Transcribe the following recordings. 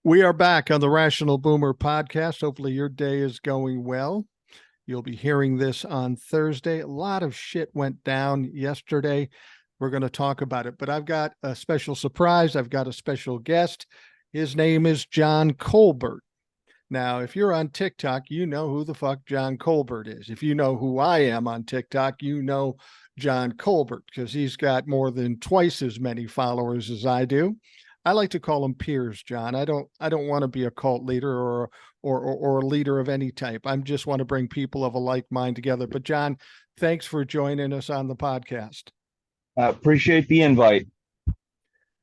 We are back on the Rational Boomer podcast. Hopefully, your day is going well. You'll be hearing this on Thursday. A lot of shit went down yesterday. We're going to talk about it, but I've got a special surprise. I've got a special guest. His name is John Colbert. Now, if you're on TikTok, you know who the fuck John Colbert is. If you know who I am on TikTok, you know John Colbert because he's got more than twice as many followers as I do. I like to call them peers, John. I don't want to be a cult leader or a leader of any type. I just want to bring people of a like mind together. But John, thanks for joining us on the podcast. I appreciate the invite.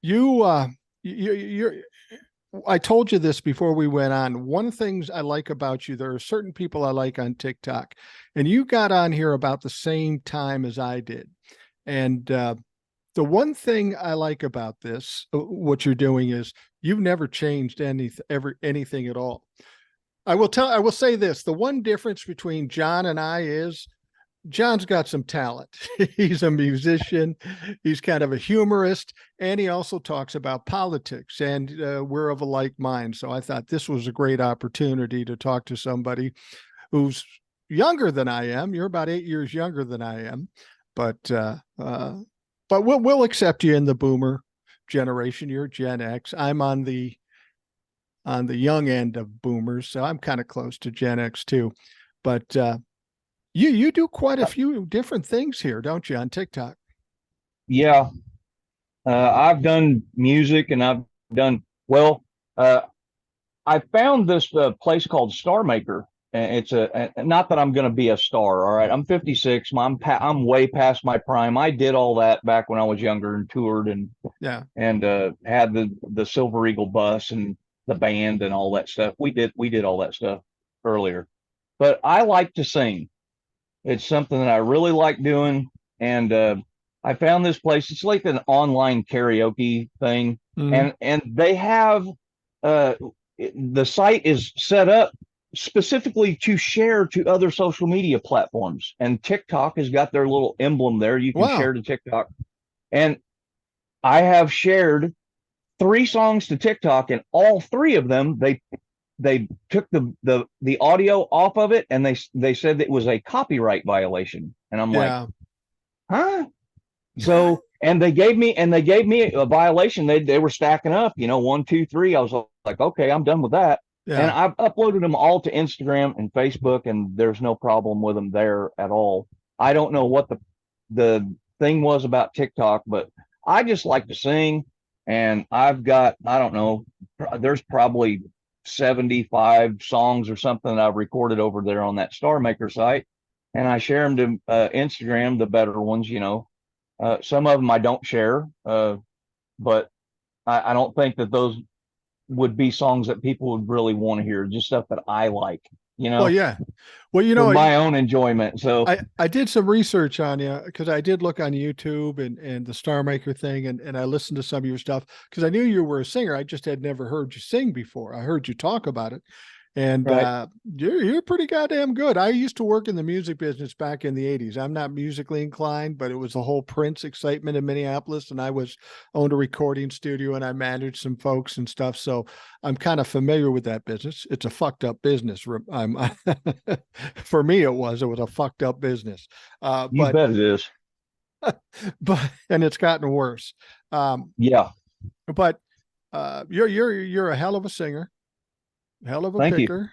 You're I told you this before we went on. One of the things I like about you, there are certain people I like on TikTok, and you got on here about the same time as I did. And the one thing I like about this, what you're doing is you've never changed anything at all. I will say this. The one difference between John and I is John's got some talent. He's a musician. He's kind of a humorist, and he also talks about politics, and we're of a like mind. So I thought this was a great opportunity to talk to somebody who's younger than I am. You're about 8 years younger than I am, but we'll accept you in the boomer generation. You're Gen X. I'm on the young end of boomers, so I'm kind of close to Gen X too. But you do quite a few different things here, don't you, on TikTok? Yeah, I've done music and I've done I found this place called Star Maker. And it's not that I'm going to be a star. All right, I'm 56. I'm way past my prime. I did all that back when I was younger and toured and had the Silver Eagle bus and the band and all that stuff. We did all that stuff earlier, but I like to sing. It's something that I really like doing, and I found this place. It's like an online karaoke thing, and they have the site is set up specifically to share to other social media platforms, and TikTok has got their little emblem there. You can share to TikTok, and I have shared 3 songs to TikTok, and all 3 of them they took the audio off of it, and they said it was a copyright violation, and I'm like, huh? So and they gave me a violation. They were stacking up, 1, 2, 3. I was like, okay, I'm done with that. And I've uploaded them all to Instagram and Facebook, and there's no problem with them there at all. I don't know what the thing was about TikTok, but I just like to sing, and I've got, I don't know, there's probably 75 songs or something that I've recorded over there on that Star Maker site, and I share them to Instagram, the better ones. Some of them I don't share, but I don't think that those would be songs that people would really want to hear. Just stuff that I like, Well, yeah. Well, for my own enjoyment. So I did some research on you because I did look on YouTube and the Star Maker thing, and I listened to some of your stuff because I knew you were a singer. I just had never heard you sing before. I heard you talk about it, and you're pretty goddamn good. I used to work in the music business back in the 80s. I'm not musically inclined, but it was the whole Prince excitement in Minneapolis, and I owned a recording studio, and I managed some folks and stuff. So I'm kind of familiar with that business. It's a fucked up business. For me, it was a fucked up business. You bet it is. And it's gotten worse. Yeah. But you're a hell of a singer. Hell of a picker.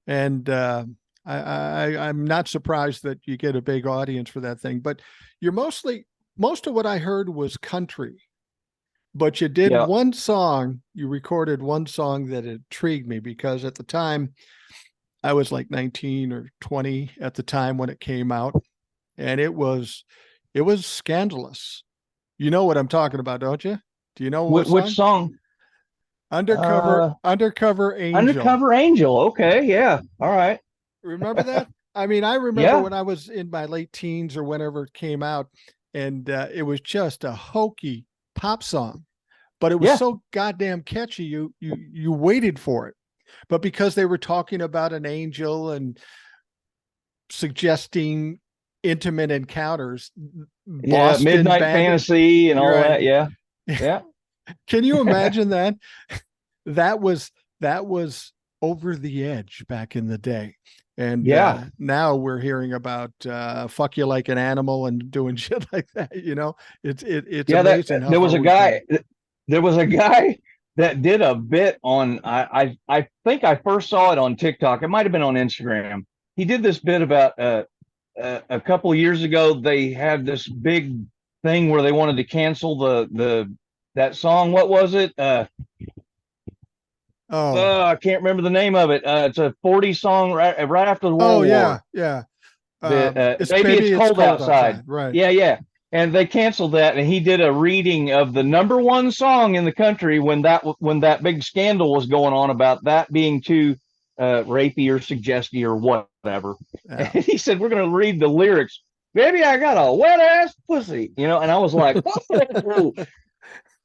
And I'm not surprised that you get a big audience for that thing, but most of what I heard was country, but you did you recorded one song that intrigued me because at the time I was like 19 or 20 at the time when it came out, and it was scandalous. You know what I'm talking about, don't you? Do you know which song? Undercover Angel. Undercover Angel. Okay, yeah. All right. Remember that? I mean, I remember when I was in my late teens or whenever it came out, and it was just a hokey pop song, but it was so goddamn catchy. You waited for it, but because they were talking about an angel and suggesting intimate encounters, Boston Midnight Fantasy and all that. Yeah. Can you imagine that? That was that was over the edge back in the day. And Yeah. now we're hearing about fuck you like an animal and doing shit like that. It's Yeah, amazing how there was far a we've come. guy. There was a guy that did a bit on. I think I first saw it on TikTok. It might have been on Instagram. He did this bit about a couple of years ago. They had this big thing where they wanted to cancel that song. What was it? I can't remember the name of it. It's a 40s song right after the World War. Yeah. Maybe it's cold outside. Right. Yeah. And they canceled that, and he did a reading of the number one song in the country when that big scandal was going on about that being too rapey or suggesty or whatever. Yeah. And he said, "We're going to read the lyrics. Baby, I got a wet ass pussy," and I was like,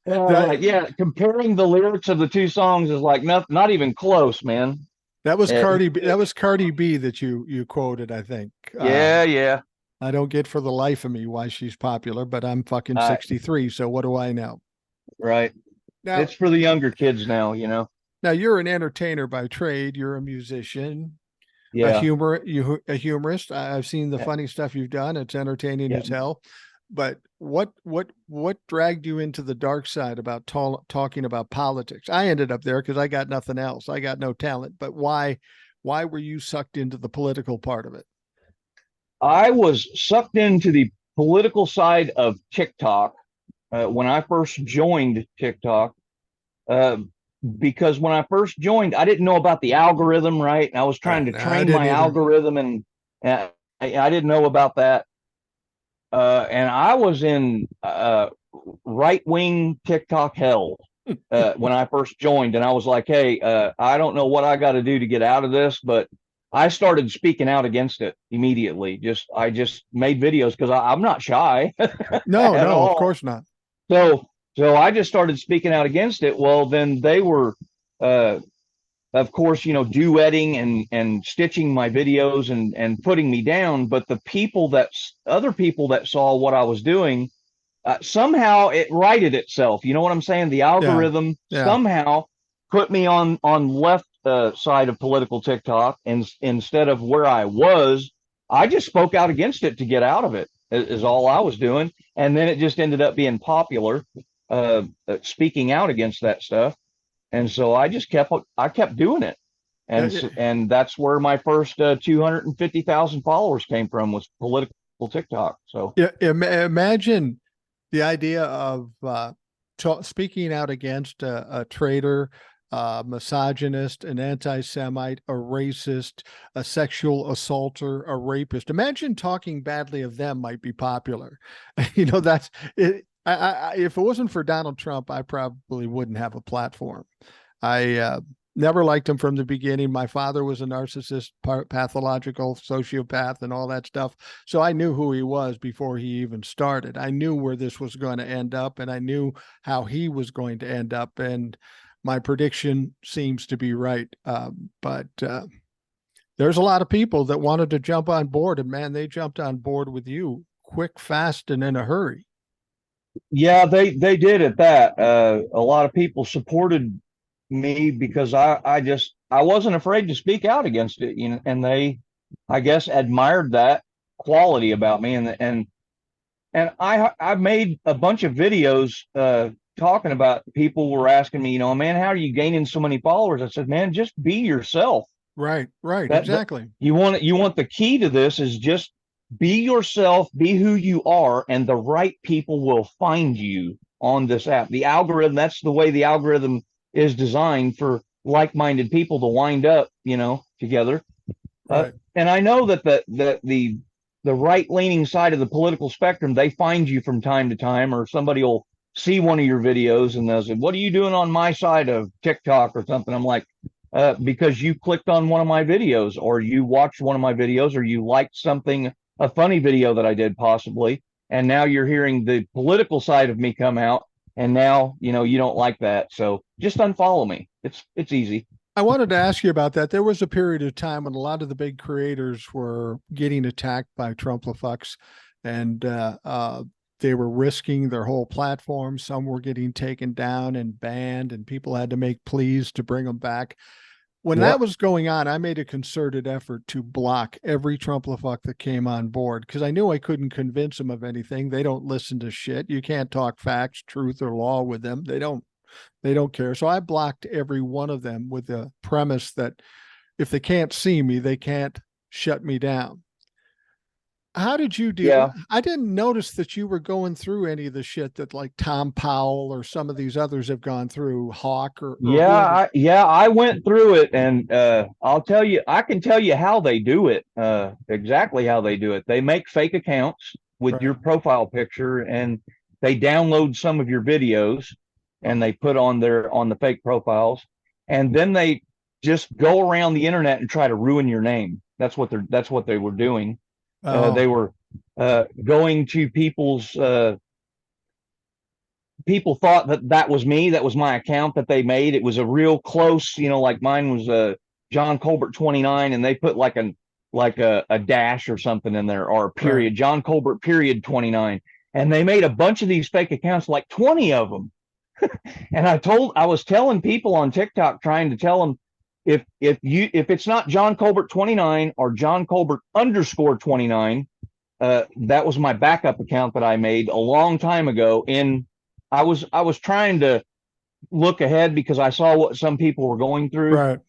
yeah, comparing the lyrics of the two songs is like not even close, man. That was Cardi B. That was Cardi B that you quoted, I think. Yeah. I don't get for the life of me why she's popular, but I'm fucking 63, so what do I know? Right. Now, it's for the younger kids now, Now you're an entertainer by trade. You're a musician, yeah, a humorist. I've seen the funny stuff you've done. It's entertaining as hell. But what dragged you into the dark side about talking about politics? I ended up there because I got nothing else. I got no talent. But why were you sucked into the political part of it? I was sucked into the political side of TikTok when I first joined TikTok. Because when I first joined, I didn't know about the algorithm, right? And I was trying to train my algorithm, and I didn't know about that. And I was in right-wing TikTok hell when I first joined, and I was like, "Hey, I don't know what I got to do to get out of this," but I started speaking out against it immediately. I just made videos because I'm not shy. No, of course not. So I just started speaking out against it. Well, then they were, of course, duetting and stitching my videos and putting me down. But other people that saw what I was doing, somehow it righted itself. You know what I'm saying? The algorithm somehow put me on left side of political TikTok, and instead of where I was, I just spoke out against it to get out of it. Is all I was doing, and then it just ended up being popular, speaking out against that stuff, and so I kept doing it, and that's where my first 250,000 followers came from, was political TikTok. So imagine the idea of speaking out against a traitor, misogynist, an anti-Semite, a racist, a sexual assaulter, a rapist. Imagine talking badly of them might be popular. That's it. If it wasn't for Donald Trump, I probably wouldn't have a platform. I never liked him from the beginning. My father was a narcissist, pathological sociopath, and all that stuff. So I knew who he was before he even started. I knew where this was going to end up, and I knew how he was going to end up. And my prediction seems to be right. But there's a lot of people that wanted to jump on board, and man, they jumped on board with you quick, fast, and in a hurry. Yeah, they did at that. A lot of people supported me because I wasn't afraid to speak out against it, and they, I guess, admired that quality about me, and I made a bunch of videos talking about, people were asking me, man, how are you gaining so many followers? I said, man, just be yourself. Right, exactly. You want the key to this is just be yourself, be who you are, and the right people will find you on this app. The algorithm, that's the way the algorithm is designed, for like-minded people to wind up, together. Right. And I know that the right-leaning side of the political spectrum, they find you from time to time, or somebody will see one of your videos and they'll say, "What are you doing on my side of TikTok?" or something. I'm like, because you clicked on one of my videos, or you watched one of my videos, or you liked something, a funny video that I did possibly, and now you're hearing the political side of me come out, and now you don't like that, so just unfollow me. It's easy. I wanted to ask you about that. There was a period of time when a lot of the big creators were getting attacked by Trump-lefucks, and they were risking their whole platform. Some were getting taken down and banned, and people had to make pleas to bring them back. When that was going on, I made a concerted effort to block every Trumplefuck that came on board because I knew I couldn't convince them of anything. They don't listen to shit. You can't talk facts, truth, or law with them. They don't care. So I blocked every one of them with the premise that if they can't see me, they can't shut me down. How did you deal? Yeah. I didn't notice that you were going through any of the shit that like Tom Powell or some of these others have gone through, Hawk or whoever. I went through it, and I'll tell you, I can tell you how they do it, exactly how they do it. They make fake accounts with Right. your profile picture, and they download some of your videos and they put on the fake profiles, and then they just go around the internet and try to ruin your name. That's what they were doing. They were going to people's people thought that was me. That was my account that they made. It was a real close, like mine was John Colbert 29, and they put like a dash or something in there, or a period, right. John Colbert period 29. And they made a bunch of these fake accounts, like 20 of them. And I was telling people on TikTok, trying to tell them, if it's not John Colbert 29 or John Colbert _29, that was my backup account that I made a long time ago. I was trying to look ahead because I saw what some people were going through. Right.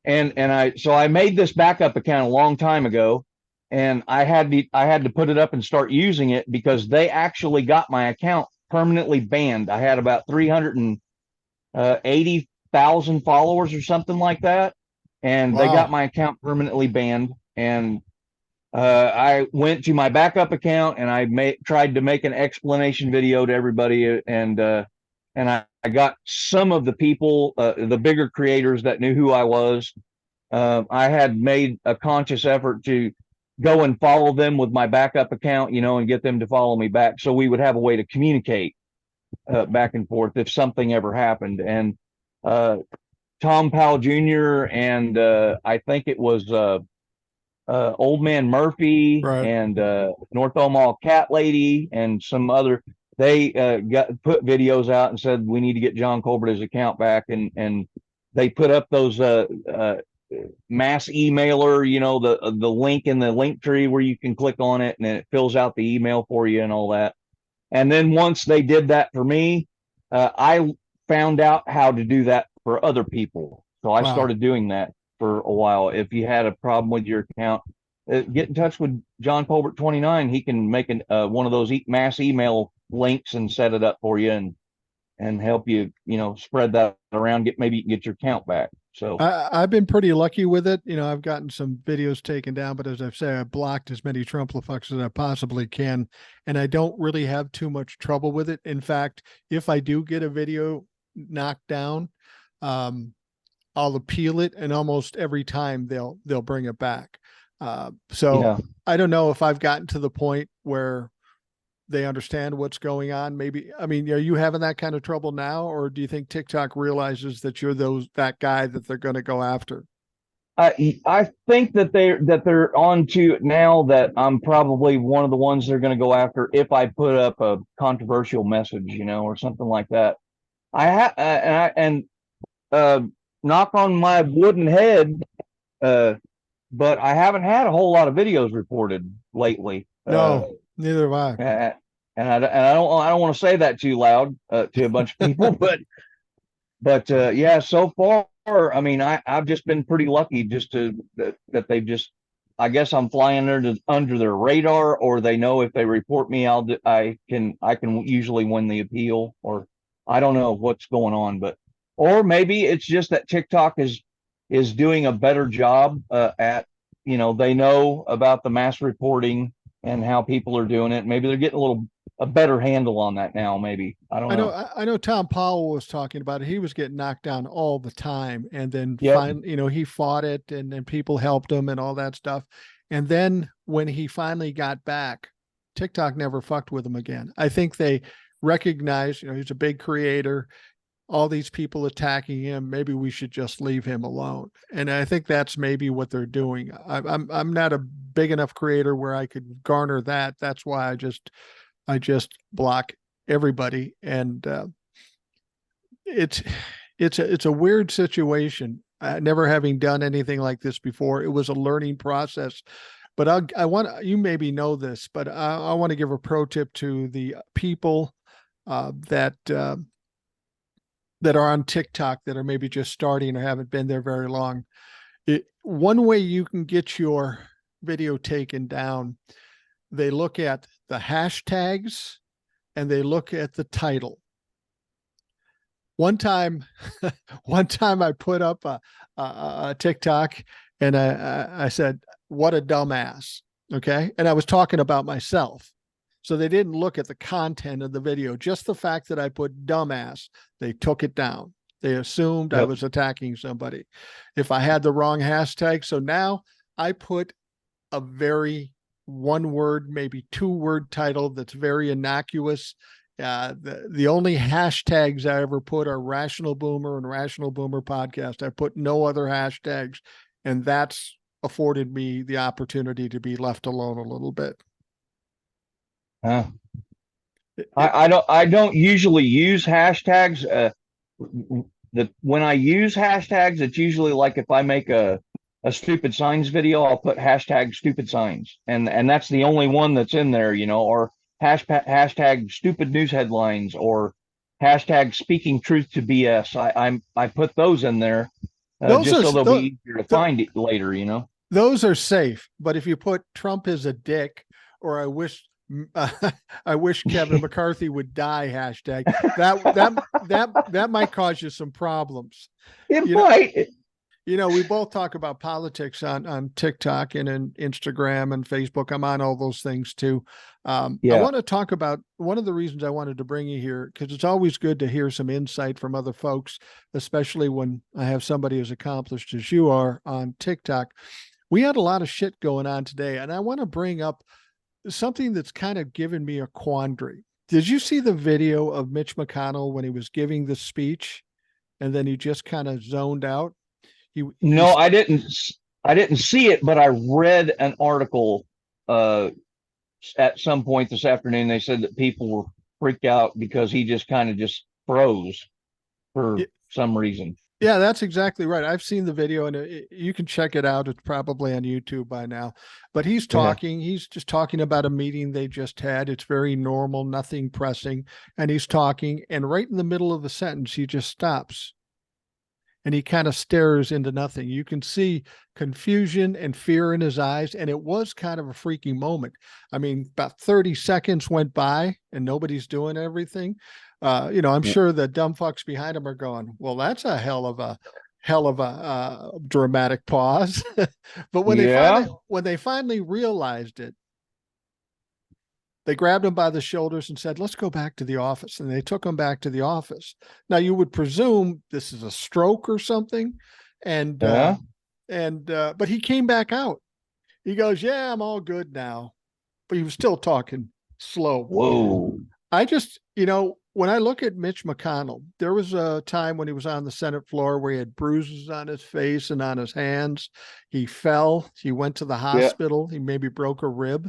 And I made this backup account a long time ago, and I had to put it up and start using it because they actually got my account permanently banned. I had about 380,000 followers or something like that, and They got my account permanently banned. And I went to my backup account and I tried to make an explanation video to everybody, and I got some of the people, the bigger creators that knew who I was. I had made a conscious effort to go and follow them with my backup account, and get them to follow me back, so we would have a way to communicate back and forth if something ever happened. And Tom Powell Jr. and I think it was Old Man Murphy, right. And North Omaha Cat Lady and some other, they put videos out and said we need to get John Colbert's account back, and they put up those mass emailer, the link in the link tree where you can click on it and it fills out the email for you and all that. And then once they did that for me, I found out how to do that for other people. So I started doing that for a while. If you had a problem with your account, get in touch with John Colbert 29. He can make one of those mass email links and set it up for you and help you, spread that around. Maybe you can get your account back. So I've been pretty lucky with it. I've gotten some videos taken down, but as I've said, I blocked as many Trumplefucks as I possibly can, and I don't really have too much trouble with it. In fact, if I do get a video knocked down, I'll appeal it, and almost every time they'll bring it back. So I don't know if I've gotten to the point where they understand what's going on. Maybe, are you having that kind of trouble now, or do you think TikTok realizes that you're that guy that they're going to go after? I think that they're on to it now, that I'm probably one of the ones they're going to go after if I put up a controversial message, or something like that. Knock on my wooden head, but I haven't had a whole lot of videos reported lately. No, neither have I. And I don't want to say that too loud to a bunch of people, but yeah, so far, I've just been pretty lucky that they've just, I guess I'm flying under their radar, or they know if they report me, I can usually win the appeal, or I don't know what's going on, or maybe it's just that TikTok is doing a better job at, they know about the mass reporting and how people are doing it. Maybe they're getting a better handle on that now. Maybe, I don't know. I know Tom Powell was talking about it. He was getting knocked down all the time, and then finally, he fought it, and then people helped him and all that stuff. And then when he finally got back, TikTok never fucked with him again. I think they recognized, he's a big creator, all these people attacking him, maybe we should just leave him alone. And I think that's maybe what they're doing. I'm not a big enough creator where I could garner that. That's why I just block everybody. And it's a weird situation. Never having done anything like this before, it was a learning process. But you maybe know this, but I want to give a pro tip to the people that are on TikTok that are maybe just starting or haven't been there very long. One way you can get your video taken down, they look at the hashtags and they look at the title. One time I put up a TikTok and I said, "What a dumbass." Okay. And I was talking about myself. So they didn't look at the content of the video, just the fact that I put dumbass, they took it down. They assumed I was attacking somebody if I had the wrong hashtag. So now I put a very one word, maybe 2-word title that's very innocuous. The only hashtags I ever put are Rational Boomer and Rational Boomer Podcast. I put no other hashtags, and that's afforded me the opportunity to be left alone a little bit. I don't usually use hashtags. When I use hashtags, it's usually like if I make a stupid signs video, I'll put hashtag stupid signs, and that's the only one that's in there, or hashtag stupid news headlines, or hashtag speaking truth to BS. I put those in there just so they'll be easier to find it later, Those are safe, but if you put Trump is a dick, or I wish Kevin McCarthy would die hashtag, that might cause you some problems. It might. We both talk about politics on TikTok and in Instagram and Facebook. I'm on all those things too. I want to talk about one of the reasons I wanted to bring you here, because it's always good to hear some insight from other folks, especially when I have somebody as accomplished as you are on TikTok. We had a lot of shit going on today, and I want to bring up something that's kind of given me a quandary. Did you see the video of Mitch McConnell when he was giving the speech and then he just kind of zoned out? No, I didn't see it, but I read an article at some point this afternoon. They said that people were freaked out because he just kind of just froze for some reason. Yeah, that's exactly right. I've seen the video, and you can check it out. It's probably on YouTube by now. But he's talking. He's just talking about a meeting they just had. It's very normal, nothing pressing. And he's talking, and right in the middle of the sentence, he just stops. And he kind of stares into nothing. You can see confusion and fear in his eyes. And it was kind of a freaky moment. I mean, about 30 seconds went by and nobody's doing everything. I'm sure the dumb fucks behind him are going, well, that's a hell of a dramatic pause. But when they finally realized it, they grabbed him by the shoulders and said, let's go back to the office. And they took him back to the office. Now you would presume this is a stroke or something. But he came back out. He goes, yeah, I'm all good now. But he was still talking slow. Whoa. I just, when I look at Mitch McConnell, there was a time when he was on the Senate floor where he had bruises on his face and on his hands. He fell. He went to the hospital. He maybe broke a rib.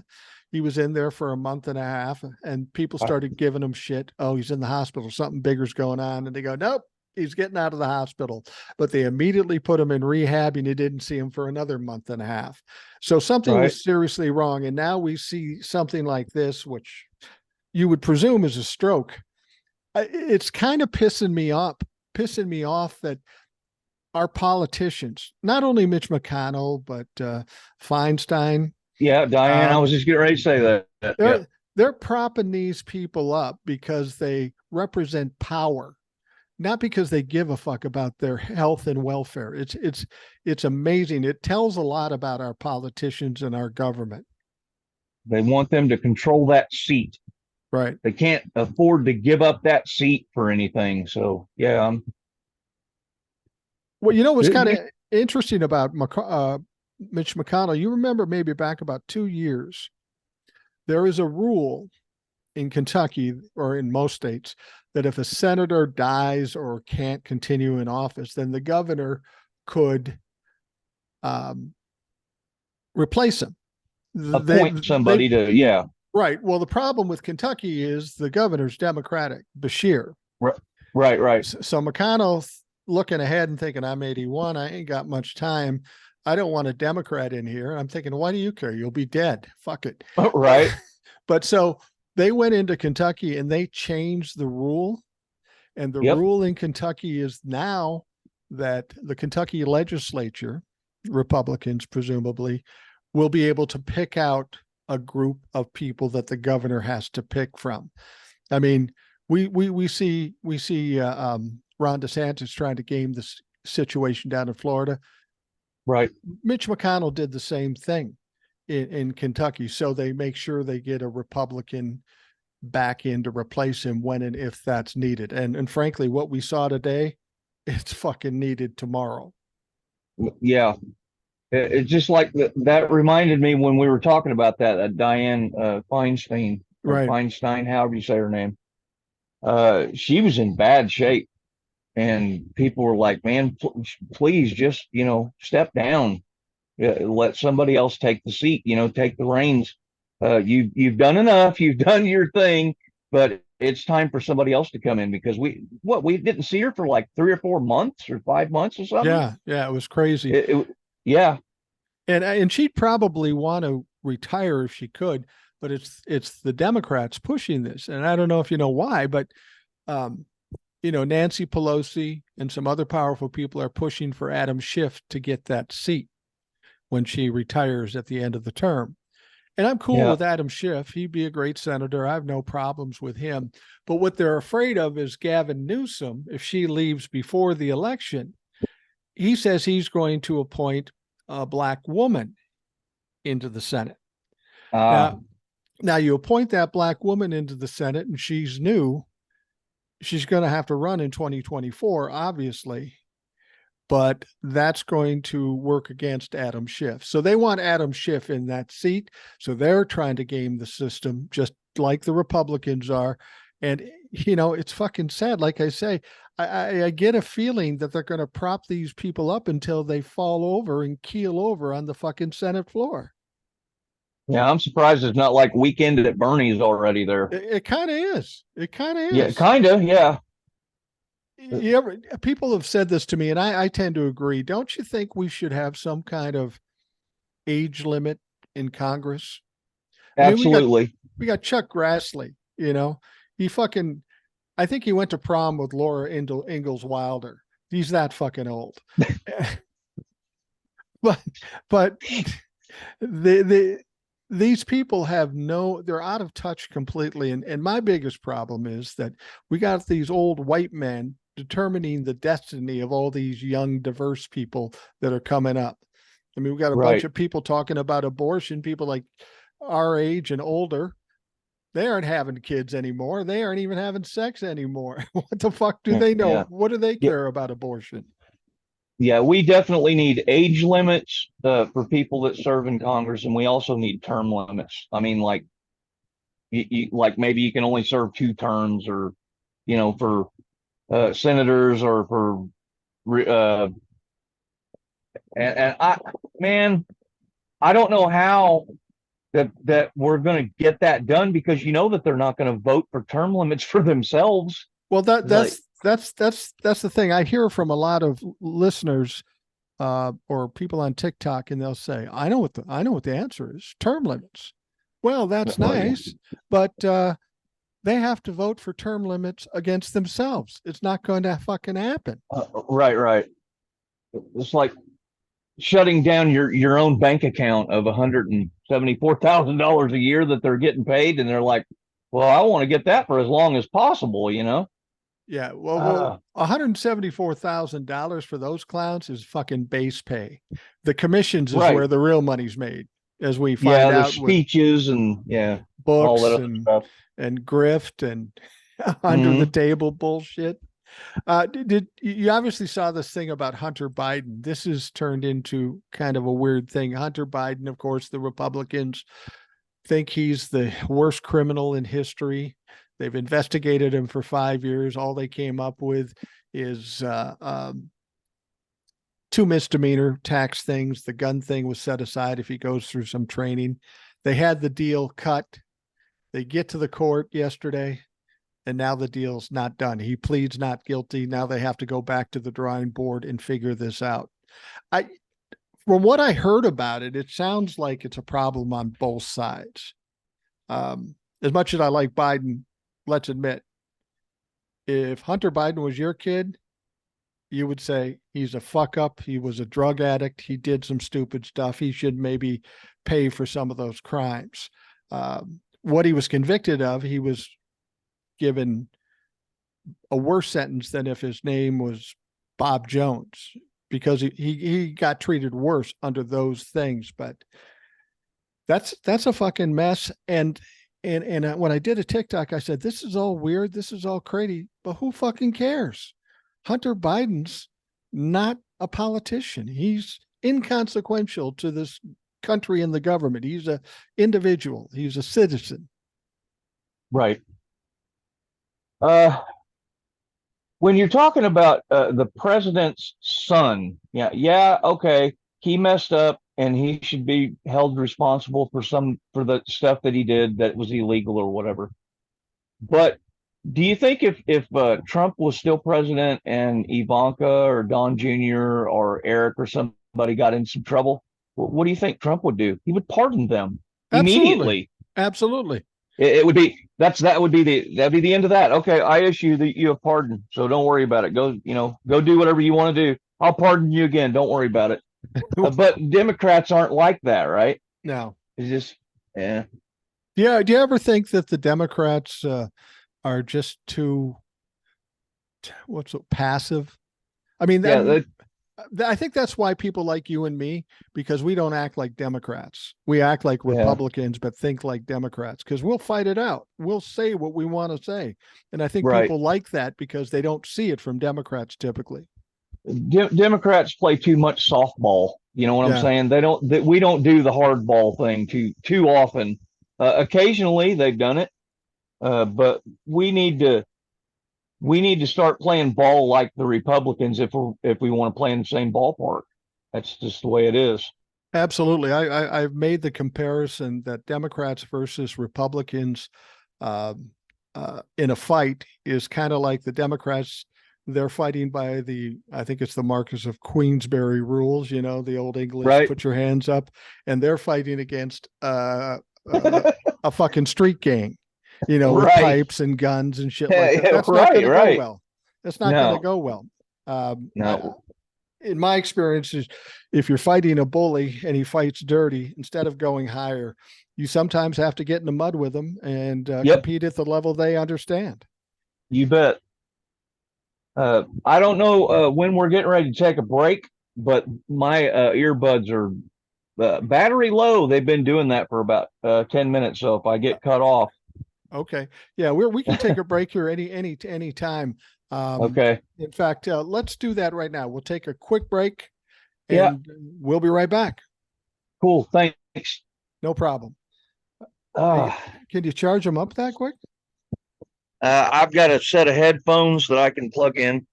He was in there for a month and a half, and people started giving him shit. Oh, he's in the hospital. Something bigger's going on. And they go, nope, he's getting out of the hospital. But they immediately put him in rehab, and you didn't see him for another month and a half. So something was seriously wrong. And now we see something like this, which you would presume is a stroke. It's kind of pissing me off that our politicians, not only Mitch McConnell, but Feinstein. Yeah, Diane, I was just getting ready to say that. They're propping these people up because they represent power, not because they give a fuck about their health and welfare. It's amazing. It tells a lot about our politicians and our government. They want them to control that seat. Right. They can't afford to give up that seat for anything. So, yeah. Well, what's kind of interesting about Mitch McConnell, you remember maybe back about 2 years, there is a rule in Kentucky or in most states that if a senator dies or can't continue in office, then the governor could replace him. Appoint somebody to. Right. Well, the problem with Kentucky is the governor's Democratic, Bashir. Right, right, right. So McConnell's looking ahead and thinking, I'm 81. I ain't got much time. I don't want a Democrat in here. I'm thinking, why do you care? You'll be dead. Fuck it. Right. But so they went into Kentucky and they changed the rule. And the Yep. rule in Kentucky is now that the Kentucky legislature, Republicans presumably, will be able to pick out a group of people that the governor has to pick from. I mean, we see Ron DeSantis trying to game this situation down in Florida. Right. Mitch McConnell did the same thing in Kentucky, so they make sure they get a Republican back in to replace him when and if that's needed. And frankly, what we saw today, it's fucking needed tomorrow. Yeah. It's just like that reminded me when we were talking about that Diane Feinstein, or Right. Feinstein, however you say her name. She was in bad shape, and people were like, "Man, please just step down, let somebody else take the seat, take the reins. You've done enough, you've done your thing, but it's time for somebody else to come in because we didn't see her for like 3 or 4 months or 5 months or something. Yeah, it was crazy. Yeah, And she'd probably want to retire if she could, but it's the Democrats pushing this. And I don't know if you know why, but Nancy Pelosi and some other powerful people are pushing for Adam Schiff to get that seat when she retires at the end of the term. And I'm cool with Adam Schiff. He'd be a great senator. I have no problems with him. But what they're afraid of is Gavin Newsom, if she leaves before the election, he says he's going to appoint a black woman into the Senate. Now you appoint that black woman into the Senate and she's new. She's going to have to run in 2024, obviously, but that's going to work against Adam Schiff. So they want Adam Schiff in that seat. So they're trying to game the system just like the Republicans are. And, it's fucking sad. Like I say, I get a feeling that they're going to prop these people up until they fall over and keel over on the fucking Senate floor. Yeah, I'm surprised it's not like Weekend at Bernie's already there. It kind of is. It kind of is. Yeah, kind of. Yeah. People have said this to me, and I tend to agree. Don't you think we should have some kind of age limit in Congress? Absolutely. I mean, we got Chuck Grassley. I think he went to prom with Laura Ingalls Wilder. He's that fucking old. but these people they're out of touch completely. And my biggest problem is that we got these old white men determining the destiny of all these young, diverse people that are coming up. I mean, we got a bunch of people talking about abortion, people like our age and older. They aren't having kids anymore. They aren't even having sex anymore. What the fuck do they know? Yeah. What do they care about abortion? Yeah, we definitely need age limits for people that serve in Congress, and we also need term limits. I mean, like, like maybe you can only serve 2 terms, or for senators, or for and I don't know how that we're going to get that done, because that they're not going to vote for term limits for themselves. Well, that's the thing. I hear from a lot of listeners or people on TikTok, and they'll say, I know what the answer is: term limits. Well, that's nice, but they have to vote for term limits against themselves. It's not going to fucking happen. Right. It's like shutting down your own bank account of $174,000 a year that they're getting paid, and they're like, well, I want to get that for as long as possible, Yeah, well, $174,000 for those clowns is fucking base pay. The commissions is where the real money's made, as we find out speeches and books all that other stuff. And grift and under the table bullshit. Did you obviously saw this thing about Hunter Biden? This has turned into kind of a weird thing. Hunter Biden, of course, the Republicans think he's the worst criminal in history. They've investigated him for 5 years. All they came up with is 2 misdemeanor tax things. The gun thing was set aside if he goes through some training. They had the deal cut. They get to the court yesterday, and now the deal's not done. He pleads not guilty. Now they have to go back to the drawing board and figure this out. From what I heard about it, it sounds like it's a problem on both sides. As much as I like Biden, let's admit, if Hunter Biden was your kid, you would say he's a fuck up. He was a drug addict. He did some stupid stuff. He should maybe pay for some of those crimes. What he was convicted of, he was given a worse sentence than if his name was Bob Jones, because he got treated worse under those things. But that's a fucking mess. And when I did a TikTok, I said, this is all weird. This is all crazy, but who fucking cares? Hunter Biden's not a politician. He's inconsequential to this country and the government. He's an individual. He's a citizen. Right. When you're talking about the president's son, okay, he messed up and he should be held responsible for the stuff that he did that was illegal or whatever. But do you think if Trump was still president and Ivanka or Don Jr. or Eric or somebody got in some trouble, what do you think Trump would do? He would pardon them immediately. Absolutely. It would be that'd be the end of that. Okay, I issue you a pardon, so don't worry about it. Go do whatever you want to do. I'll pardon you again. Don't worry about it. But Democrats aren't like that, right? No. It's just yeah. Yeah. Do you ever think that the Democrats are just too passive? I mean, I think that's why people like you and me, because we don't act like Democrats. We act like Republicans, but think like Democrats, because we'll fight it out. We'll say what we want to say. And I think people like that because they don't see it from Democrats typically. Democrats play too much softball. You know what I'm saying? We don't do the hardball thing too often. Occasionally they've done it. But we need to start playing ball like the Republicans if we want to play in the same ballpark. That's just the way it is. Absolutely. I've made the comparison that Democrats versus Republicans in a fight is kind of like the Democrats. They're fighting by I think it's the Marquis of Queensberry rules, the old English, put your hands up, and they're fighting against a fucking street gang. With pipes and guns and shit like that. That's not going to go well. That's not going to go well. No. In my experience, if you're fighting a bully and he fights dirty, instead of going higher, you sometimes have to get in the mud with them and compete at the level they understand. You bet. I don't know when we're getting ready to take a break, but my earbuds are battery low. They've been doing that for about 10 minutes. So if I get cut off, okay. Yeah, we can take a break here any time. Okay. In fact, let's do that right now. We'll take a quick break and we'll be right back. Cool. Thanks. No problem. Can you charge them up that quick? I've got a set of headphones that I can plug in.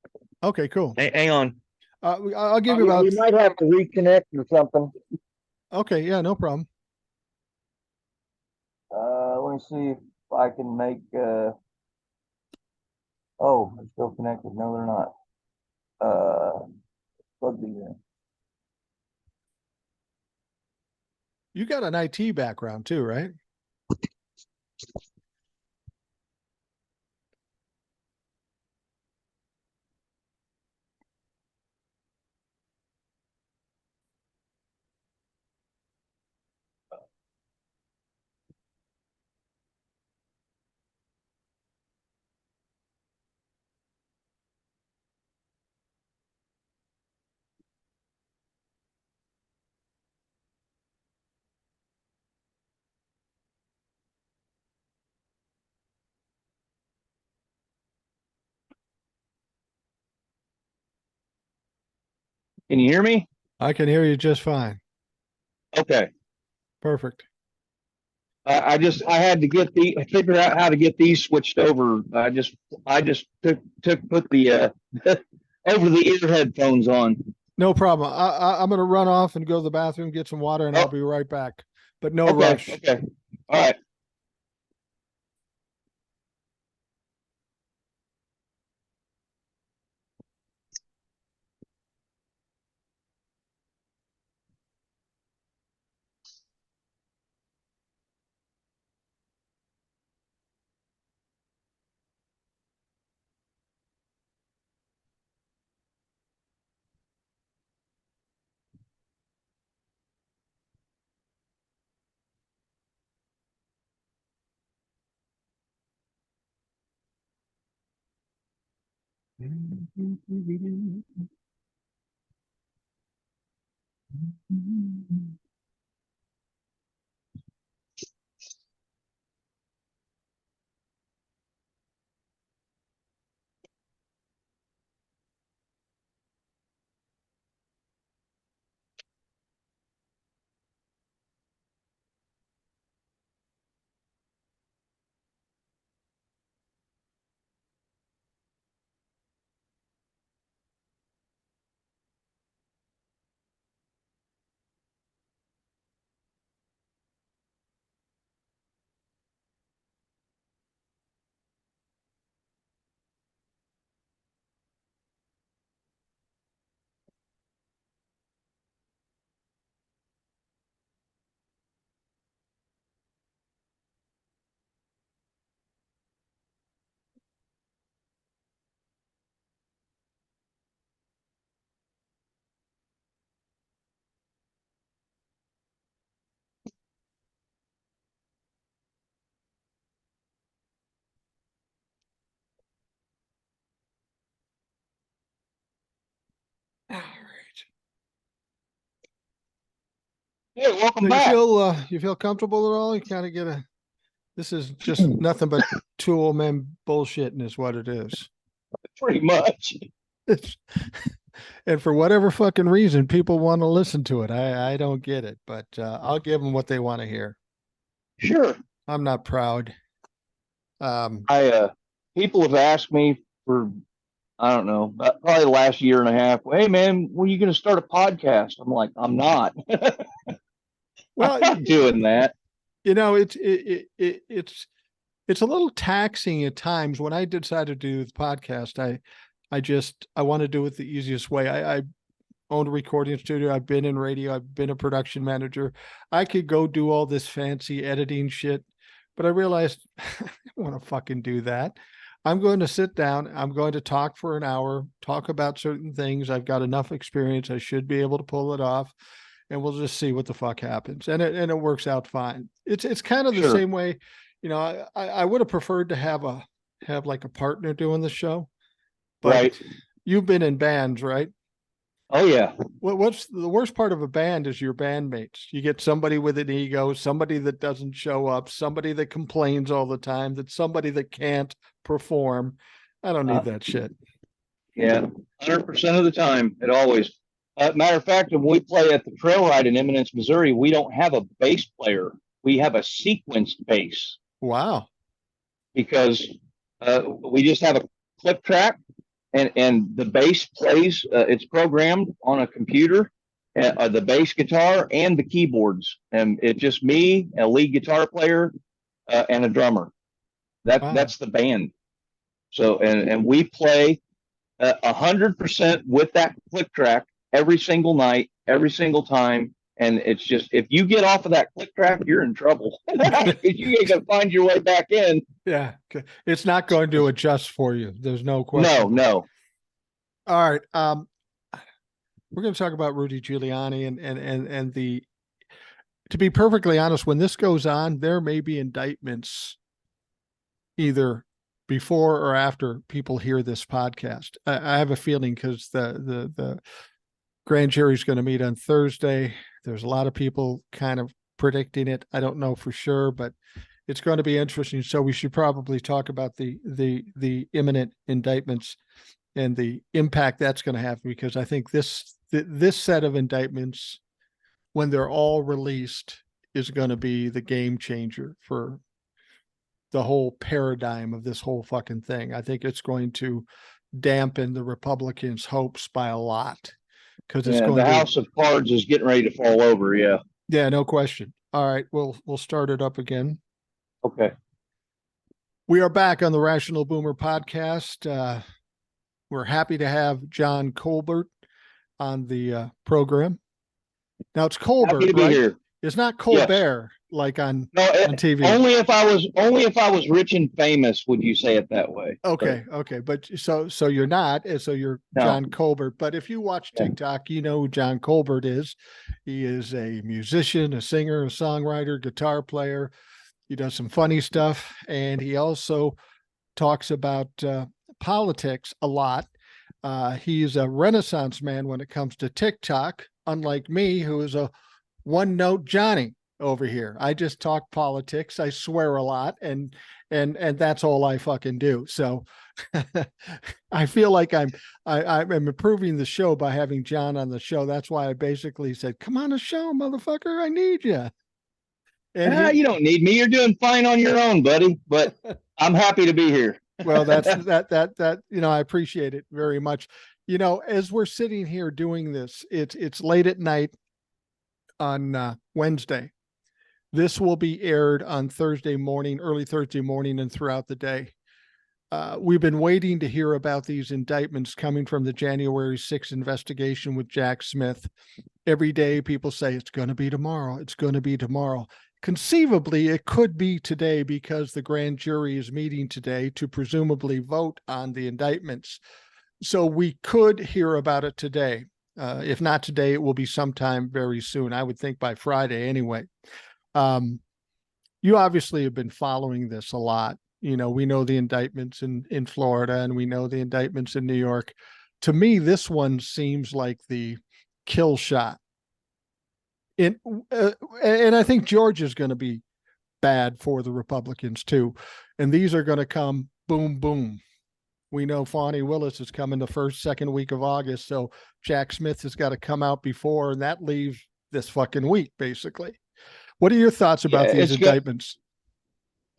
Okay, cool. Hang on. I'll give you about. We might have to reconnect or something. Okay. Yeah, no problem. Let me see if I can make oh, they're still connected. No, they're not. Plug these in. You got an IT background too, right? Can you hear me? I can hear you just fine. Okay. Perfect. I had to figure out how to get these switched over. I just put the over the ear headphones on. No problem. I'm going to run off and go to the bathroom, get some water, and I'll be right back. But no rush. Okay. All right. All right. Hey, welcome So back. you feel comfortable at all? You kind of get a. This is just nothing but two old men bullshitting, is what it is. Pretty much. And for whatever fucking reason, people want to listen to it. I don't get it, but I'll give them what they want to hear. Sure. I'm not proud. I people have asked me for, I don't know, probably the last year and a half. Hey man, when are you going to start a podcast? I'm like, I'm not. Well, I'm not doing that. You know, it's a little taxing at times. When I decided to do the podcast, I want to do it the easiest way. I owned a recording studio. I've been in radio. I've been a production manager. I could go do all this fancy editing shit, but I realized I don't want to fucking do that. I'm going to sit down. I'm going to talk for an hour, talk about certain things. I've got enough experience. I should be able to pull it off, and we'll just see what the fuck happens. And it works out fine. It's kind of the same way, you know. I would have preferred to have like a partner doing the show, but Right. you've been in bands, right? Oh yeah. What's the worst part of a band is your bandmates. You get somebody with an ego, somebody that doesn't show up, somebody that complains all the time, that's somebody that can't perform. I don't need that shit. Yeah, 100% of the time. It always. Matter of fact, when we play at the trail ride in Eminence, Missouri, we don't have a bass player. We have a sequenced bass. Wow. Because we just have a click track, and the bass plays. It's programmed on a computer, the bass guitar and the keyboards, and it's just me, a lead guitar player, and a drummer. That's the band. So and we play 100% with that click track every single night, every single time. And it's just, if you get off of that click track, you're in trouble. You ain't gonna find your way back in. Yeah, it's not going to adjust for you. There's no question. No. All right. We're going to talk about Rudy Giuliani and the. To be perfectly honest, when this goes on, there may be indictments either before or after people hear this podcast. I have a feeling because the grand jury is going to meet on Thursday. There's a lot of people kind of predicting it. I don't know for sure, but it's going to be interesting. So we should probably talk about the imminent indictments and the impact that's going to have, because I think this set of indictments, when they're all released, is going to be the game changer for the whole paradigm of this whole fucking thing. I think it's going to dampen the Republicans' hopes by a lot, because it's going the house of cards is getting ready to fall over. Yeah, no question. All right, we'll start it up again. Okay. We are back on the Rational Boomer podcast. We're happy to have John Colbert on the program. Now it's Colbert, happy to be right? Here. It's not Colbert, yes, like on TV. Only if I was rich and famous would you say it that way. Okay. But so you're not, and so you're John Colbert. But if you watch TikTok, you know who John Colbert is. He is a musician, a singer, a songwriter, guitar player. He does some funny stuff, and he also talks about politics a lot. He's a renaissance man when it comes to TikTok, unlike me, who is a one-note Johnny over here. I just talk politics. I swear a lot, and that's all I fucking do. So I feel like I'm improving the show by having John on the show. That's why I basically said, "Come on the show, motherfucker. I need you." And You don't need me. You're doing fine on your own, buddy. But I'm happy to be here. well, that's that I appreciate it very much. As we're sitting here doing this, it's late at night on Wednesday. This will be aired on Thursday morning, early Thursday morning, and throughout the day. We've been waiting to hear about these indictments coming from the January 6th investigation with Jack Smith. Every day people say it's going to be tomorrow. It's going to be tomorrow. Conceivably, it could be today because the grand jury is meeting today to presumably vote on the indictments. So we could hear about it today. If not today, it will be sometime very soon. I would think by Friday anyway. You obviously have been following this a lot. We know the indictments in Florida, and we know the indictments in New York. To me, this one seems like the kill shot. And I think Georgia is going to be bad for the Republicans too. And these are going to come boom, boom. We know Fani Willis is coming the first, second week of August. So Jack Smith has got to come out before, and that leaves this fucking week, basically. What are your thoughts about these indictments?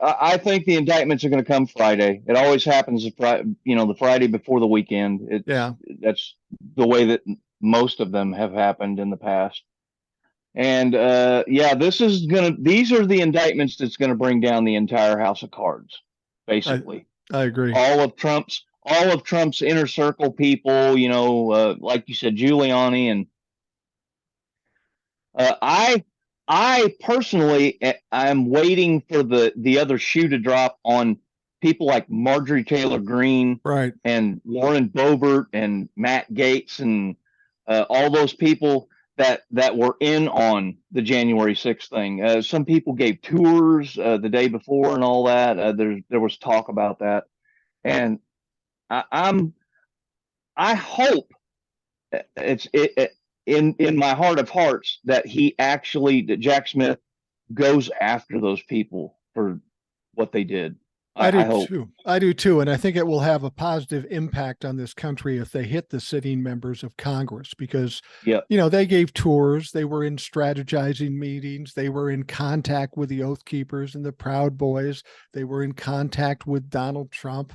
I think the indictments are going to come Friday. It always happens, the Friday before the weekend. That's the way that most of them have happened in the past. And these are the indictments that's going to bring down the entire house of cards, basically. I agree. All of Trump's inner circle people, like you said, Giuliani, and I personally, I'm waiting for the other shoe to drop on people like Marjorie Taylor Greene, right, and Lauren Boebert and Matt Gaetz and all those people that were in on the January 6th thing. Some people gave tours the day before and all that. There was talk about that, and I hope it's in my heart of hearts that Jack Smith goes after those people for what they did. I do too. I do too. And I think it will have a positive impact on this country if they hit the sitting members of Congress, because, they gave tours, they were in strategizing meetings, they were in contact with the Oath Keepers and the Proud Boys, they were in contact with Donald Trump.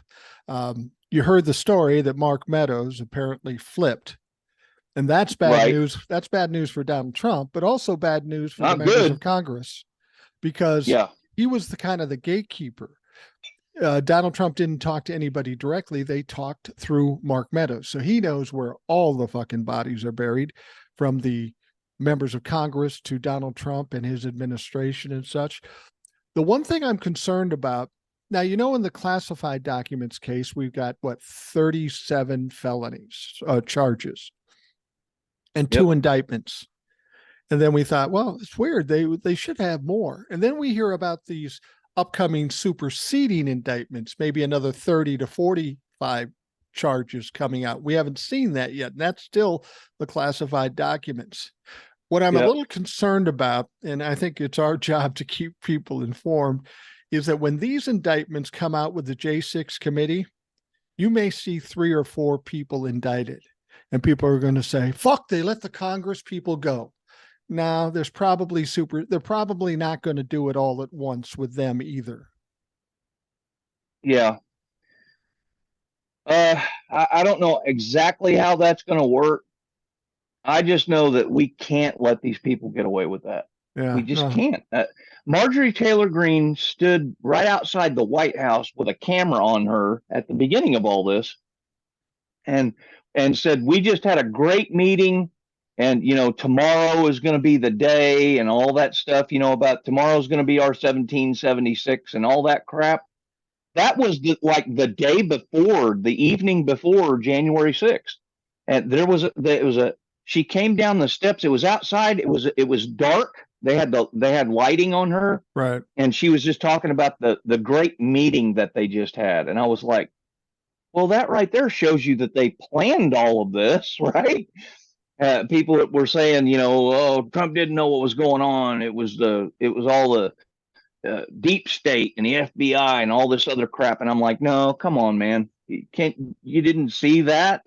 You heard the story that Mark Meadows apparently flipped. And that's bad news. That's bad news for Donald Trump, but also bad news for the members of Congress, because he was the gatekeeper. Donald Trump didn't talk to anybody directly. They talked through Mark Meadows. So he knows where all the fucking bodies are buried, from the members of Congress to Donald Trump and his administration and such. The one thing I'm concerned about now, in the classified documents case, we've got 37 felonies, charges, and 2 indictments. And then we thought, well, it's weird. They should have more. And then we hear about these upcoming superseding indictments, maybe another 30 to 45 charges coming out. We haven't seen that yet. And that's still the classified documents. What I'm a little concerned about, and I think it's our job to keep people informed, is that when these indictments come out with the J6 committee, you may see 3 or 4 people indicted. And people are going to say, fuck, they let the Congress people go. Now, they're probably not going to do it all at once with them either. Yeah. I don't know exactly how that's going to work. I just know that we can't let these people get away with that. We just can't. Marjorie Taylor Greene stood right outside the White House with a camera on her at the beginning of all this, and said, we just had a great meeting, and tomorrow is going to be the day, and all that stuff, about tomorrow's going to be our 1776 and all that crap. That was the day before, the evening before January 6th. And she came down the steps. It was outside. It was dark. They had lighting on her. Right. And she was just talking about the great meeting that they just had. And I was like, Well, that right there shows you that they planned all of this, right? People that were saying, oh, Trump didn't know what was going on. It was all the deep state and the FBI and all this other crap. And I'm like, no, come on, man. You didn't see that?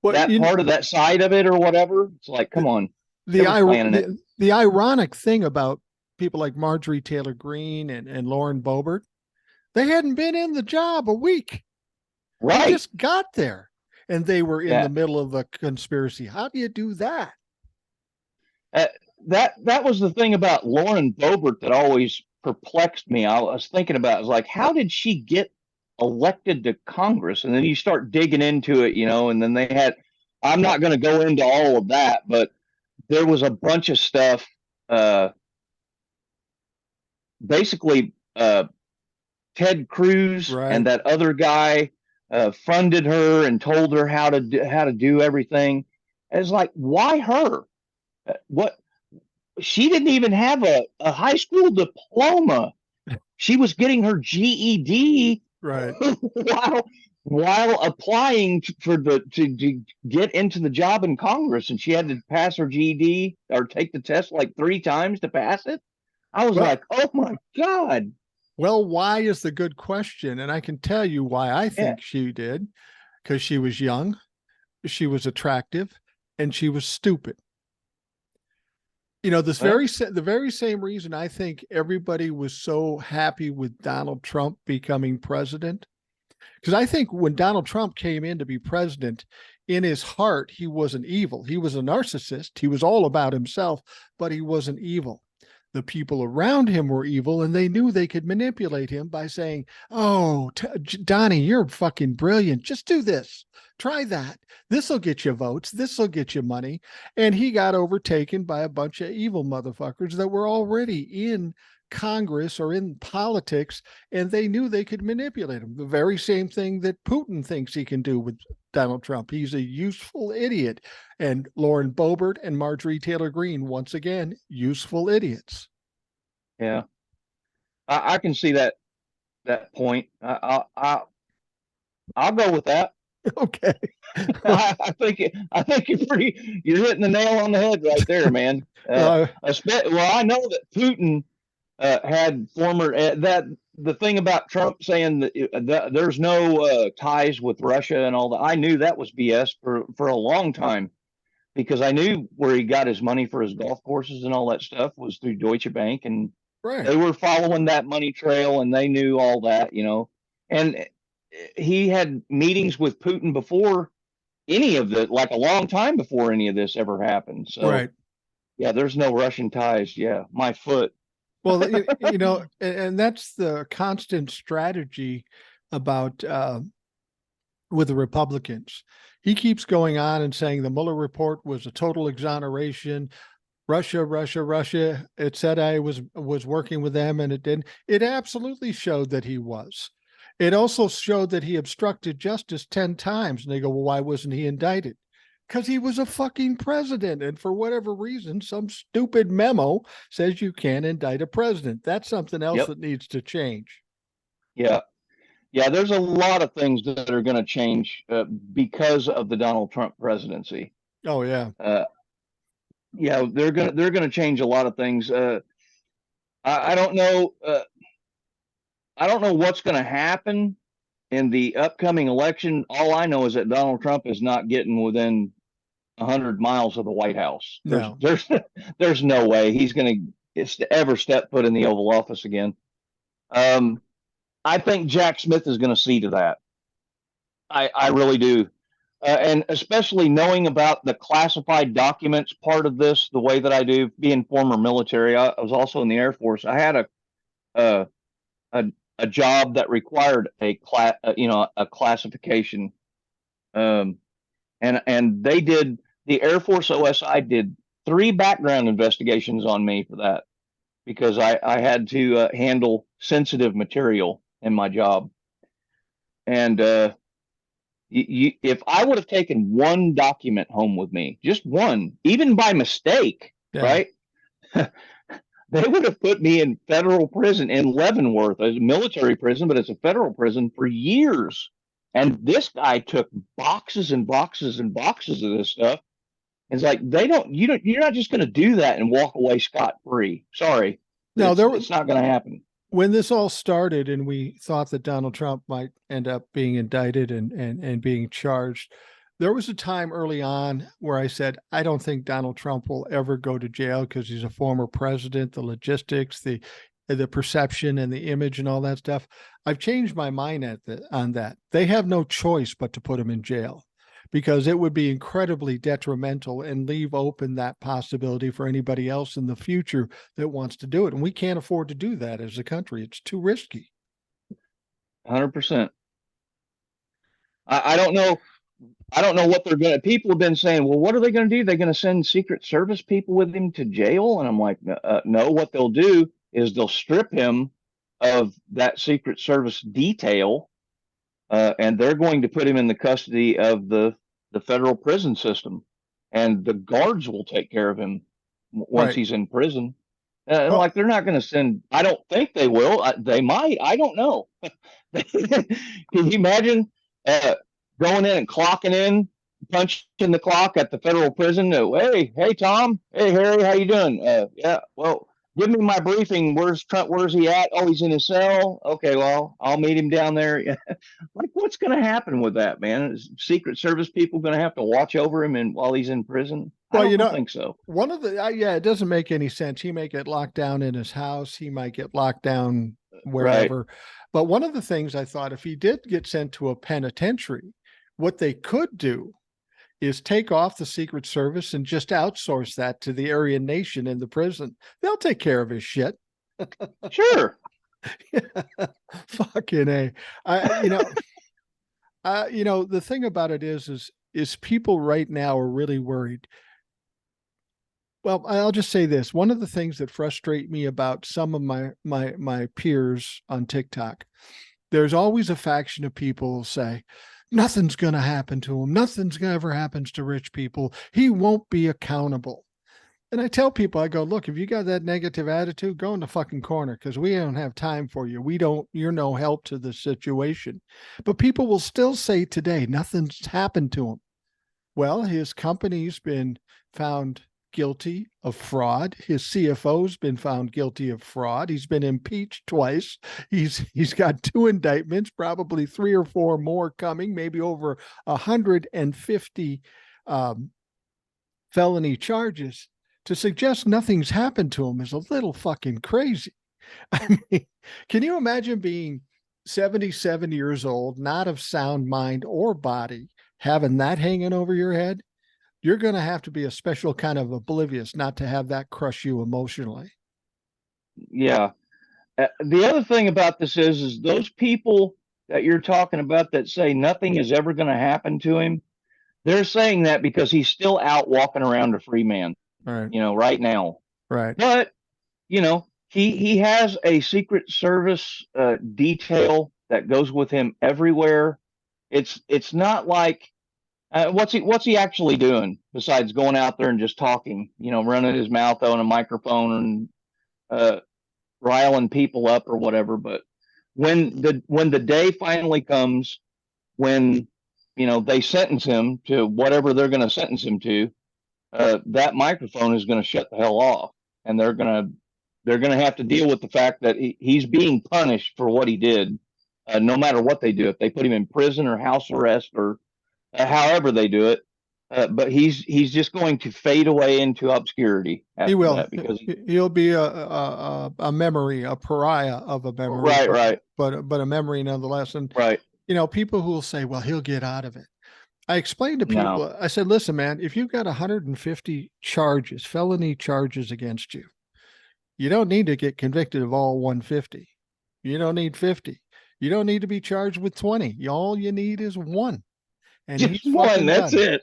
Well, That part of that side of it or whatever? It's like, come on. They were planning it. The ironic thing about people like Marjorie Taylor Greene and Lauren Boebert, they hadn't been in the job a week. Right. They just got there and they were in the middle of a conspiracy. How do you do that? That was the thing about Lauren Boebert that always perplexed me. I was thinking about, it was like, how did she get elected to Congress? And then you start digging into it, and then they had, I'm not going to go into all of that, but there was a bunch of stuff. Basically, Ted Cruz and that other guy funded her and told her how to do everything. And it's like, why her? What? She didn't even have a high school diploma. She was getting her GED while applying to get into the job in Congress, and she had to pass her GED or take the test like 3 times to pass it. I was like, oh my God. Well, why is the good question, and I can tell you why I think she did, because she was young, she was attractive, and she was stupid. The very same reason I think everybody was so happy with Donald Trump becoming president. Because I think when Donald Trump came in to be president, in his heart, he wasn't evil. He was a narcissist. He was all about himself, but he wasn't evil. The people around him were evil, and they knew they could manipulate him by saying, oh, Donnie, you're fucking brilliant. Just do this. Try that. This will get you votes. This will get you money. And he got overtaken by a bunch of evil motherfuckers that were already in Congress or in politics, and they knew they could manipulate him. The very same thing that Putin thinks he can do with Donald Trump. He's a useful idiot. And Lauren Boebert and Marjorie Taylor Greene, once again, useful idiots. Yeah, I can see that point. I'll go with that. Okay. I think you're hitting the nail on the head right there, man. Well, I know that Putin had former the thing about Trump saying that there's no ties with Russia and all that. I knew that was BS for a long time, because I knew where he got his money for his golf courses and all that stuff was through Deutsche Bank, and they were following that money trail, and they knew all that, and he had meetings with Putin before any of the, like a long time before any of this ever happened. So yeah, there's no Russian ties. Yeah. My foot. Well, and that's the constant strategy about with the Republicans. He keeps going on and saying the Mueller report was a total exoneration. Russia. It said I was working with them, and it didn't. It absolutely showed that he was. It also showed that he obstructed justice 10 times. And they go, well, why wasn't he indicted? Because he was a fucking president. And for whatever reason, some stupid memo says you can't indict a president. That's something else that needs to change. Yeah. Yeah, there's a lot of things that are going to change because of the Donald Trump presidency. Oh, yeah. Yeah, they're gonna change a lot of things. I don't know. I don't know what's going to happen in the upcoming election. All I know is that Donald Trump is not getting within 100 miles of the White House. There's no way he's going to ever step foot in the Oval Office again. I think Jack Smith is going to see to that. I really do. And especially knowing about the classified documents part of this, the way that I do, being former military. I was also in the Air Force. I had a job that required a classification, and they did, the Air Force OSI did 3 background investigations on me for that, because I had to handle sensitive material in my job. And if I would have taken one document home with me, just one, even by mistake, right? They would have put me in federal prison in Leavenworth, as a military prison, but it's a federal prison, for years. And this guy took boxes and boxes and boxes of this stuff. It's like you're not just going to do that and walk away scot free. Sorry, No, it's not going to happen. When this all started, and we thought that Donald Trump might end up being indicted and being charged, there was a time early on where I said, I don't think Donald Trump will ever go to jail because he's a former president. The logistics, the perception and the image and all that stuff. I've changed my mind on that. They have no choice but to put him in jail, because it would be incredibly detrimental and leave open that possibility for anybody else in the future that wants to do it. And we can't afford to do that as a country. It's too risky. 100%. I don't know. I don't know what they're going to, people have been saying, well, what are they going to do? They're going to send Secret Service people with him to jail. And I'm like, no, what they'll do is they'll strip him of that Secret Service detail. And they're going to put him in the custody of the federal prison system, and the guards will take care of him once he's in prison. Like, they're not going to send, I don't think they will. They might, I don't know. Can you imagine going in and clocking in, punching the clock at the federal prison? Hey, Tom. Hey, Harry, how you doing? Yeah, well, give me my briefing. Where's Trump? Where's he at? Oh, he's in his cell. Okay, well, I'll meet him down there. Like, what's going to happen with that, man? Is Secret Service people going to have to watch over him while he's in prison? Well, I don't think so. One of the it doesn't make any sense. He may get locked down in his house. He might get locked down wherever. Right. But one of the things I thought, if he did get sent to a penitentiary, what they could do is take off the Secret Service and just outsource that to the Aryan Nation in the prison. They'll take care of his shit. Sure. Fucking A. The thing about it is people right now are really worried. Well, I'll just say this. One of the things that frustrate me about some of my peers on TikTok, there's always a faction of people who say, nothing's going to happen to him. Nothing's going to ever happens to rich people. He won't be accountable. And I tell people, I go, look, if you got that negative attitude, go in the fucking corner, because we don't have time for you. You're no help to the situation. But people will still say today, nothing's happened to him. Well, his company's been found guilty of fraud. His CFO's been found guilty of fraud. He's been impeached twice. He's got 2 indictments, probably 3 or 4 more coming, maybe over 150 felony charges. To suggest nothing's happened to him is a little fucking crazy. I mean, can you imagine being 77 years old, not of sound mind or body, having that hanging over your head? You're going to have to be a special kind of oblivious not to have that crush you emotionally. Yeah. The other thing about this is those people that you're talking about that say nothing is ever going to happen to him, they're saying that because he's still out walking around a free man, right? Right now. Right. But, he has a Secret Service detail that goes with him everywhere. It's not like, what's he actually doing besides going out there and just talking, running his mouth on a microphone and riling people up or whatever. But when the day finally comes, when they sentence him to whatever they're going to sentence him to, that microphone is going to shut the hell off, and they're going to have to deal with the fact that he's being punished for what he did, no matter what they do. If they put him in prison or house arrest or however they do it, but he's just going to fade away into obscurity. He will, because he'll be a memory, a pariah of a memory. Right. But a memory nonetheless. And right. People who will say, well, he'll get out of it. I explained to people, I said, listen, man, if you've got 150 charges, felony charges against you, you don't need to get convicted of all 150. You don't need 50. You don't need to be charged with 20. All you need is 1. And just he's one, that's done. It.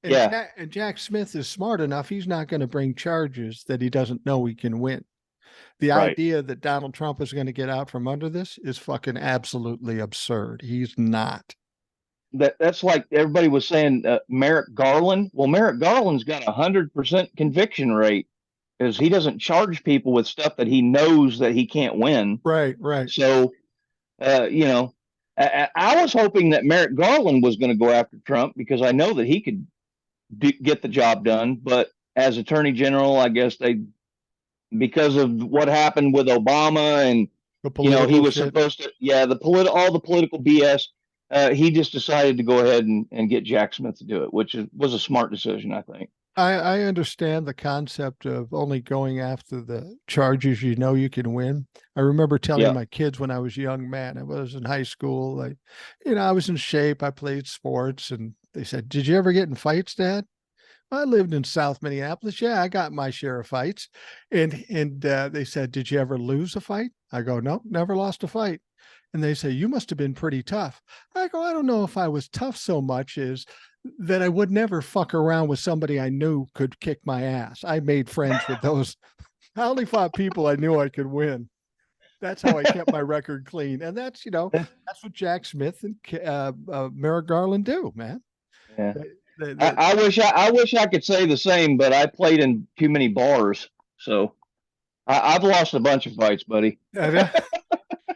And and Jack Smith is smart enough. He's not going to bring charges that he doesn't know he can win. The idea that Donald Trump is going to get out from under this is fucking absolutely absurd. He's not. That's like everybody was saying, Merrick Garland. Well, Merrick Garland's got 100% conviction rate because he doesn't charge people with stuff that he knows that he can't win. Right. So, I was hoping that Merrick Garland was going to go after Trump because I know that he could get the job done. But as Attorney General, I guess because of what happened with Obama and he was supposed to, all the political BS. He just decided to go ahead and get Jack Smith to do it, which was a smart decision, I think. I understand the concept of only going after the charges you can win. I remember telling my kids when I was young, man, I was in high school, I was in shape. I played sports, and they said, "Did you ever get in fights, Dad?" I lived in South Minneapolis. Yeah, I got my share of fights. And they said, "Did you ever lose a fight?" I go, "No, never lost a fight." And they say, "You must have been pretty tough." I go, "I don't know if I was tough so much as that I would never fuck around with somebody I knew could kick my ass. I made friends with those. I only fought people I knew I could win. That's how I kept my record clean." And that's what Jack Smith and Merrick Garland do, man. Yeah. I wish I could say the same, but I played in too many bars, so I've lost a bunch of fights, buddy.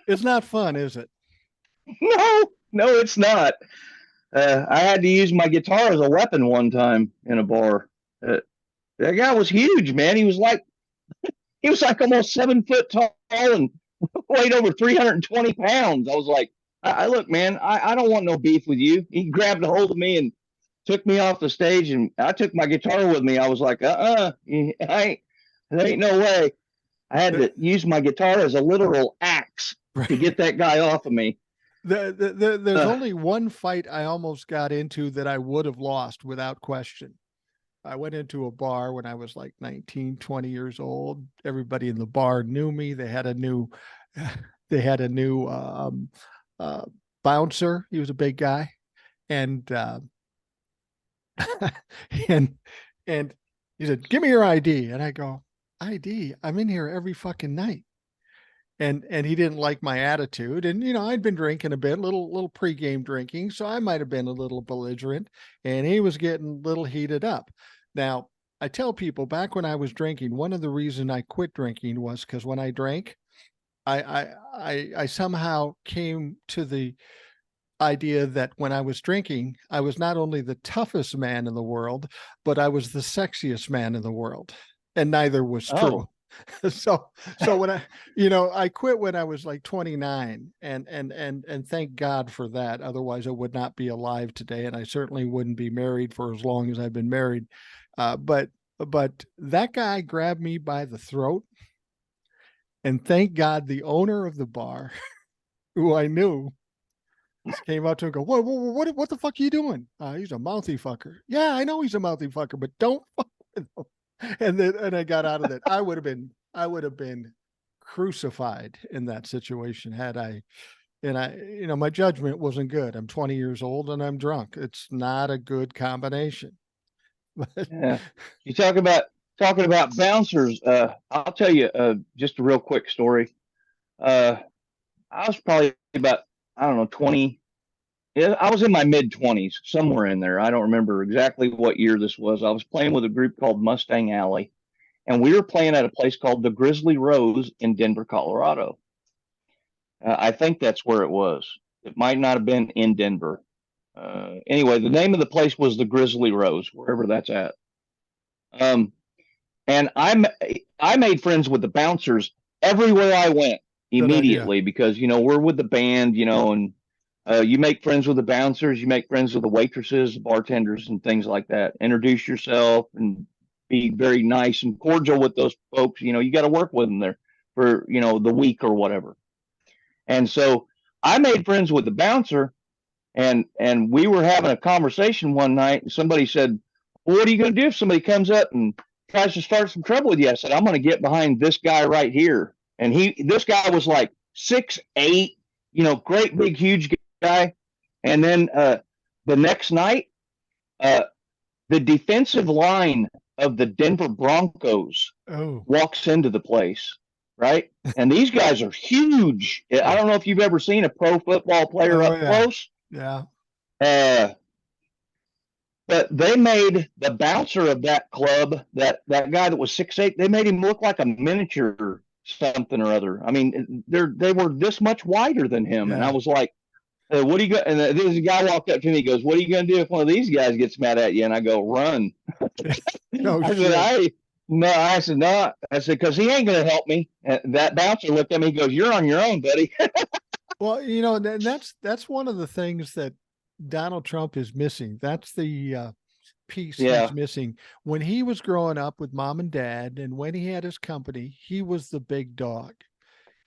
It's not fun, is it? No, it's not. I had to use my guitar as a weapon one time in a bar. That guy was huge, man. He was like almost 7 foot tall and weighed over 320 pounds. I was like, I look, man, I don't want no beef with you. He grabbed a hold of me and took me off the stage, and I took my guitar with me. I was like, there ain't no way. I had to use my guitar as a literal axe to get that guy off of me. There's only one fight I almost got into that I would have lost without question. I went into a bar when I was like 19, 20 years old. Everybody in the bar knew me. They had a new bouncer. He was a big guy. And and he said, "Give me your ID." And I go, "ID? I'm in here every fucking night." And he didn't like my attitude. And, I'd been drinking a bit, little pregame drinking. So I might've been a little belligerent, and he was getting a little heated up. Now, I tell people back when I was drinking, one of the reasons I quit drinking was because when I drank, I somehow came to the idea that when I was drinking, I was not only the toughest man in the world, but I was the sexiest man in the world. And neither was true. So when I quit when I was like 29, and thank God for that. Otherwise I would not be alive today. And I certainly wouldn't be married for as long as I've been married. But that guy grabbed me by the throat, and thank God the owner of the bar, who I knew, came out to him and go, what the fuck are you doing? He's a mouthy fucker. Yeah, I know he's a mouthy fucker, but don't fuck with him. And I got out of it. I would have been crucified in that situation had I. And my judgment wasn't good. I'm 20 years old and I'm drunk. It's not a good combination. Yeah. You talking about bouncers. I'll tell you just a real quick story. I was probably about, I don't know, 20. I was in my mid-20s, somewhere in there. I don't remember exactly what year this was. I was playing with a group called Mustang Alley, and we were playing at a place called the Grizzly Rose in Denver, Colorado. I think that's where it was. It might not have been in Denver. Anyway, the name of the place was the Grizzly Rose, wherever that's at. And I made friends with the bouncers everywhere I went immediately because, we're with the band, and you make friends with the bouncers, you make friends with the waitresses, the bartenders, and things like that. Introduce yourself and be very nice and cordial with those folks. You got to work with them there for, the week or whatever. And so I made friends with the bouncer, and we were having a conversation one night, and somebody said, "Well, what are you going to do if somebody comes up and tries to start some trouble with you?" I said, "I'm going to get behind this guy right here." And this guy was like 6'8", great big huge guy. And then the next night, the defensive line of the Denver Broncos walks into the place, right? And these guys are huge. I don't know if you've ever seen a pro football player up close. Yeah. But they made the bouncer of that club, that guy that was 6'8", they made him look like a miniature something or other. I mean, they were this much wider than him. Yeah. And I was like, What are you going? And there's a guy walked up to me. He goes, "What are you going to do if one of these guys gets mad at you?" And I go, "Run." No I said, shit. No, I said, no. I said, because he ain't going to help me. And that bouncer looked at me. He goes, "You're on your own, buddy." Well, you know, and that's one of the things that Donald Trump is missing. That's the piece he's Yeah. missing. When he was growing up with mom and dad, and when he had his company, he was the big dog.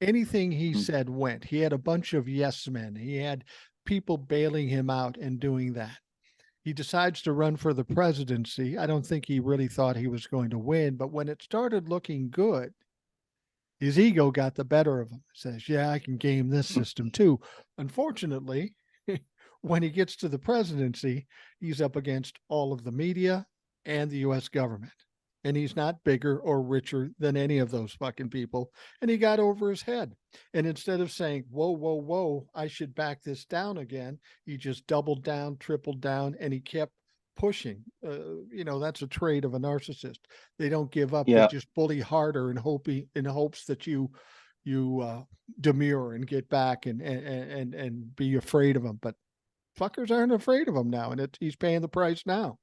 Anything he said went. He had a bunch of yes men. He had people bailing him out and doing that. He decides to run for the presidency. I don't think he really thought he was going to win, but when it started looking good, his ego got the better of him. He says, "Yeah, I can game this system too." Unfortunately, when he gets to the presidency, he's up against all of the media and the US government. And he's not bigger or richer than any of those fucking people. And he got over his head. And instead of saying, "Whoa, whoa, whoa, I should back this down again," he just doubled down, tripled down, and he kept pushing. You know, that's a trait of a narcissist. They don't give up. They Yeah. just bully harder in hopes that you demur and get back and be afraid of them. But fuckers aren't afraid of him now, and he's paying the price now.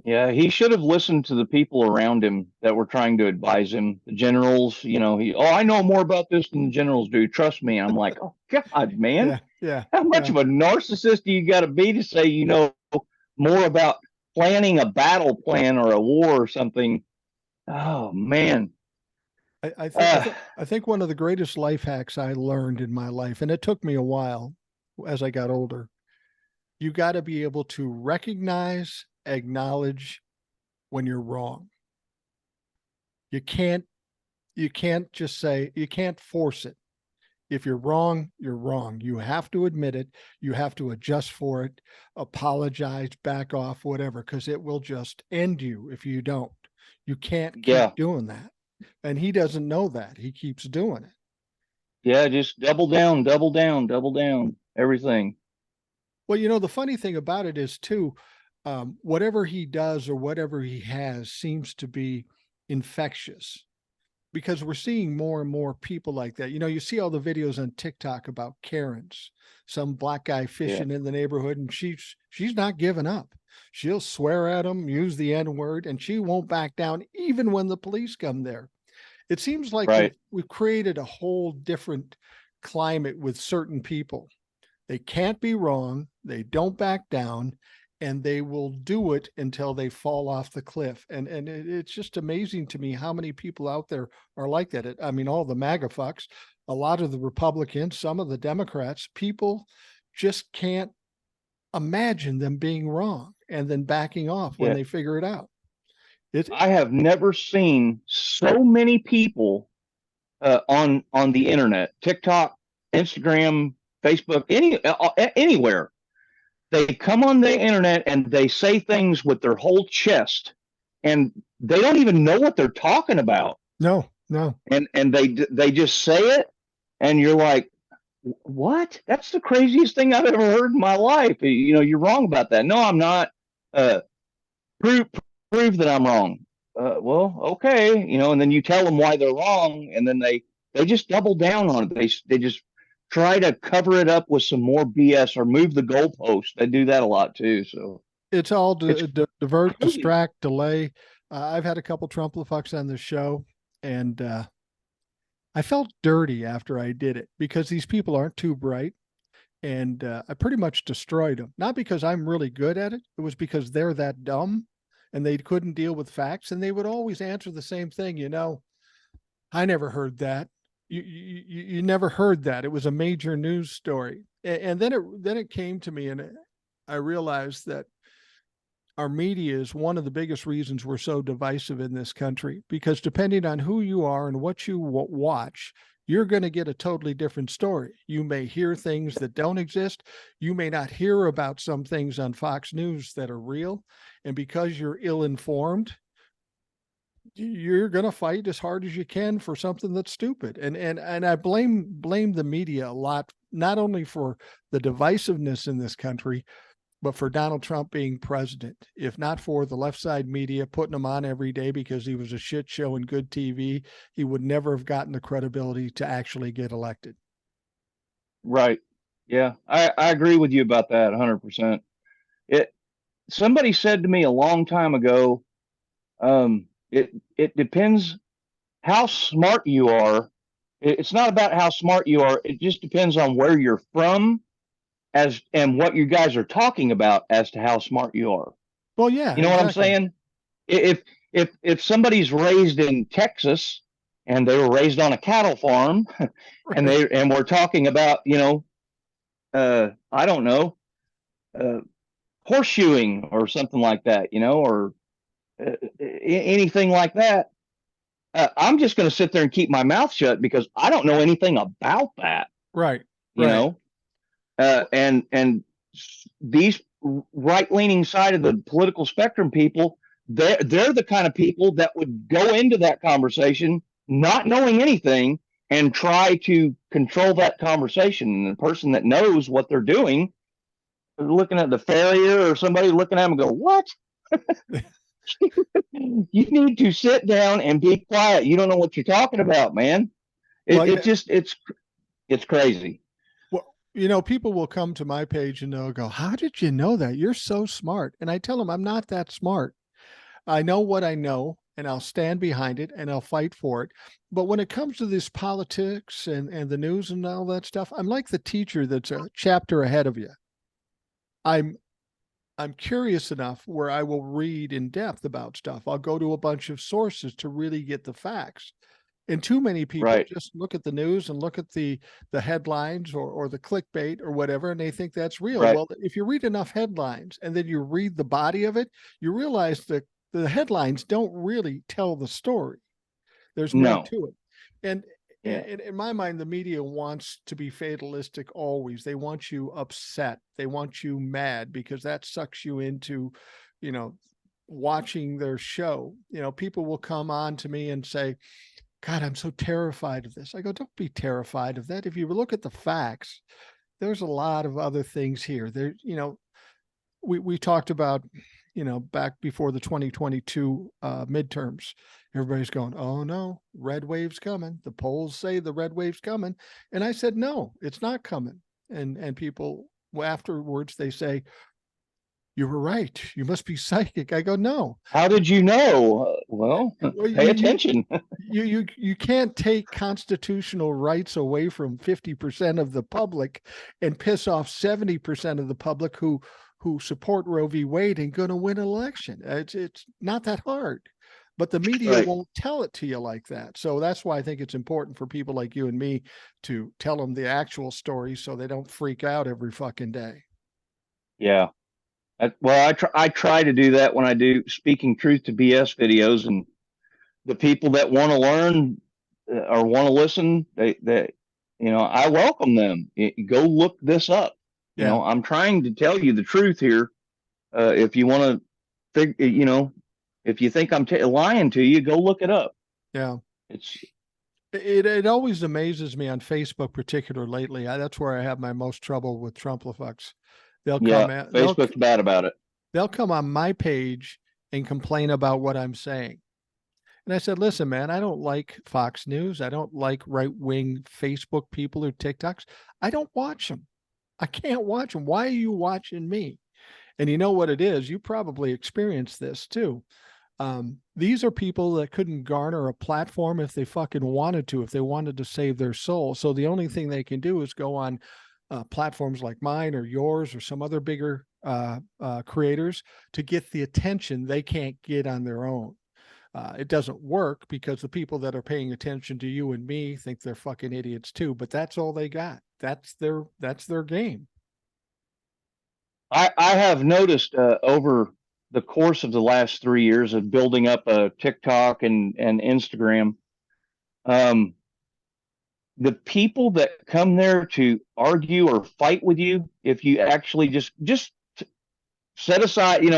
Yeah. He should have listened to the people around him that were trying to advise him. The generals, I know more about this than the generals do. Trust me. I'm like, oh, God, man. Yeah, yeah, How much yeah. of a narcissist do you got to be to say you know more about planning a battle plan or a war or something? Oh man. I think one of the greatest life hacks I learned in my life, and it took me a while as I got older. You got to be able to recognize, acknowledge when you're wrong. You can't just say, you can't force it. If you're wrong, you're wrong. You have to admit it. You have to adjust for it, apologize, back off, whatever, because it will just end you if you don't. You can't keep Yeah. doing that. And he doesn't know that. He keeps doing it. Yeah, just double down, double down, double down, everything. Well, you know, the funny thing about it is, too, whatever he does or whatever he has seems to be infectious, because we're seeing more and more people like that. You know, you see all the videos on TikTok about Karens, some black guy Yeah. fishing in the neighborhood, and she's not giving up. She'll swear at him, use the N word, and she won't back down even when the police come there. It seems like we've Right. we've created a whole different climate with certain people. They can't be wrong. They don't back down, and they will do it until they fall off the cliff. And it's just amazing to me how many people out there are like that. I mean, all the MAGA fucks, a lot of the Republicans, some of the Democrats, people just can't imagine them being wrong and then backing off when Yeah. they figure it out. I have never seen so many people on the internet, TikTok, Instagram, Facebook, anywhere. They come on the internet and they say things with their whole chest, and they don't even know what they're talking about. No, no. And they just say it, and you're like, what? That's the craziest thing I've ever heard in my life. You're wrong about that. No, I'm not. Uh, prove prove that I'm wrong. Well, okay, and then you tell them why they're wrong, and then they just double down on it. They just try to cover it up with some more BS or move the goalpost. They do that a lot too. So it's all it's divert, crazy. distract, delay. I've had a couple Trump fucks on the show, and I felt dirty after I did it because these people aren't too bright. And I pretty much destroyed them. Not because I'm really good at it. It was because they're that dumb and they couldn't deal with facts. And they would always answer the same thing. I never heard that. You never heard that. It was a major news story. And then it came to me, and I realized that our media is one of the biggest reasons we're so divisive in this country, because depending on who you are and what you watch, you're going to get a totally different story. You may hear things that don't exist. You may not hear about some things on Fox News that are real. And because you're ill-informed, you're going to fight as hard as you can for something that's stupid. And I blame the media a lot, not only for the divisiveness in this country, but for Donald Trump being president. If not for the left side media putting him on every day because he was a shit show and good TV, he would never have gotten the credibility to actually get elected. Right. Yeah, I agree with you about that 100%. It Somebody said to me a long time ago, it depends how smart you are. It's not about how smart you are. It just depends on where you're from as and what you guys are talking about as to how smart you are. Well, yeah, You know what I'm exactly. saying? If if somebody's raised in Texas and they were raised on a cattle farm Right. and we're talking about, I don't know, uh, horseshoeing or something like that, or anything like that, I'm just going to sit there and keep my mouth shut because I don't know anything about that, Right. you Right. know. And these right leaning side of the political spectrum people, they're the kind of people that would go into that conversation not knowing anything and try to control that conversation. And the person that knows what they're doing, looking at the farrier or somebody looking at them and go, "What? You need to sit down and be quiet. You don't know what you're talking about, man." Well, It yeah. just it's crazy. Well, people will come to my page and they'll go, "How did you know that? You're so smart." And I tell them I'm not that smart. I know what I know and I'll stand behind it and I'll fight for it. But when it comes to this politics and the news and all that stuff, I'm like the teacher that's a chapter ahead of you. I'm I'm curious enough where I will read in depth about stuff. I'll go to a bunch of sources to really get the facts. And too many people Right, just look at the news and look at the headlines or the clickbait or whatever, and they think that's real. right. Well, if you read enough headlines and then you read the body of it, you realize that the headlines don't really tell the story. There's more No. to it. And Yeah. in my mind, the media wants to be fatalistic always. They want you upset. They want you mad because that sucks you into, you know, watching their show. People will come on to me and say, "God, I'm so terrified of this." I go, "Don't be terrified of that. If you look at the facts, there's a lot of other things here. We talked about, back before the 2022 midterms, everybody's going, "Oh no, red wave's coming. The polls say the red wave's coming." And I said, "No, it's not coming." And people, well, afterwards they say, "You were right. You must be psychic." I go, "No." How did you know? Well, Well, pay you you attention. you can't take constitutional rights away from 50% of the public and piss off 70% of the public who support Roe v. Wade and going to win an election. It's not that hard. But the media Right. won't tell it to you like that. So that's why I think it's important for people like you and me to tell them the actual story so they don't freak out every fucking day. Yeah. Well, I try to do that when I do speaking truth to BS videos, and the people that want to learn or want to listen, I welcome them. Go look this up. Yeah. I'm trying to tell you the truth here. If you want to if you think I'm lying to you, go look it up. Yeah. It's It always amazes me on Facebook, particular lately. That's where I have my most trouble with Trumplafucks. They'll Yeah, come at Facebook's bad about it. they'll come on my page and complain about what I'm saying. And I said, "Listen, man, I don't like Fox News. I don't like right wing Facebook people or TikToks. I don't watch them. I can't watch them. Why are you watching me?" And you know what it is? You probably experienced this too. These are people that couldn't garner a platform if they fucking wanted to, if they wanted to save their soul. So the only thing they can do is go on platforms like mine or yours or some other bigger creators to get the attention they can't get on their own. It doesn't work because the people that are paying attention to you and me think they're fucking idiots too. But that's all they got. That's their game. I have noticed over the course of the last 3 years of building up a TikTok and Instagram, um, the people that come there to argue or fight with you, if you actually just set aside,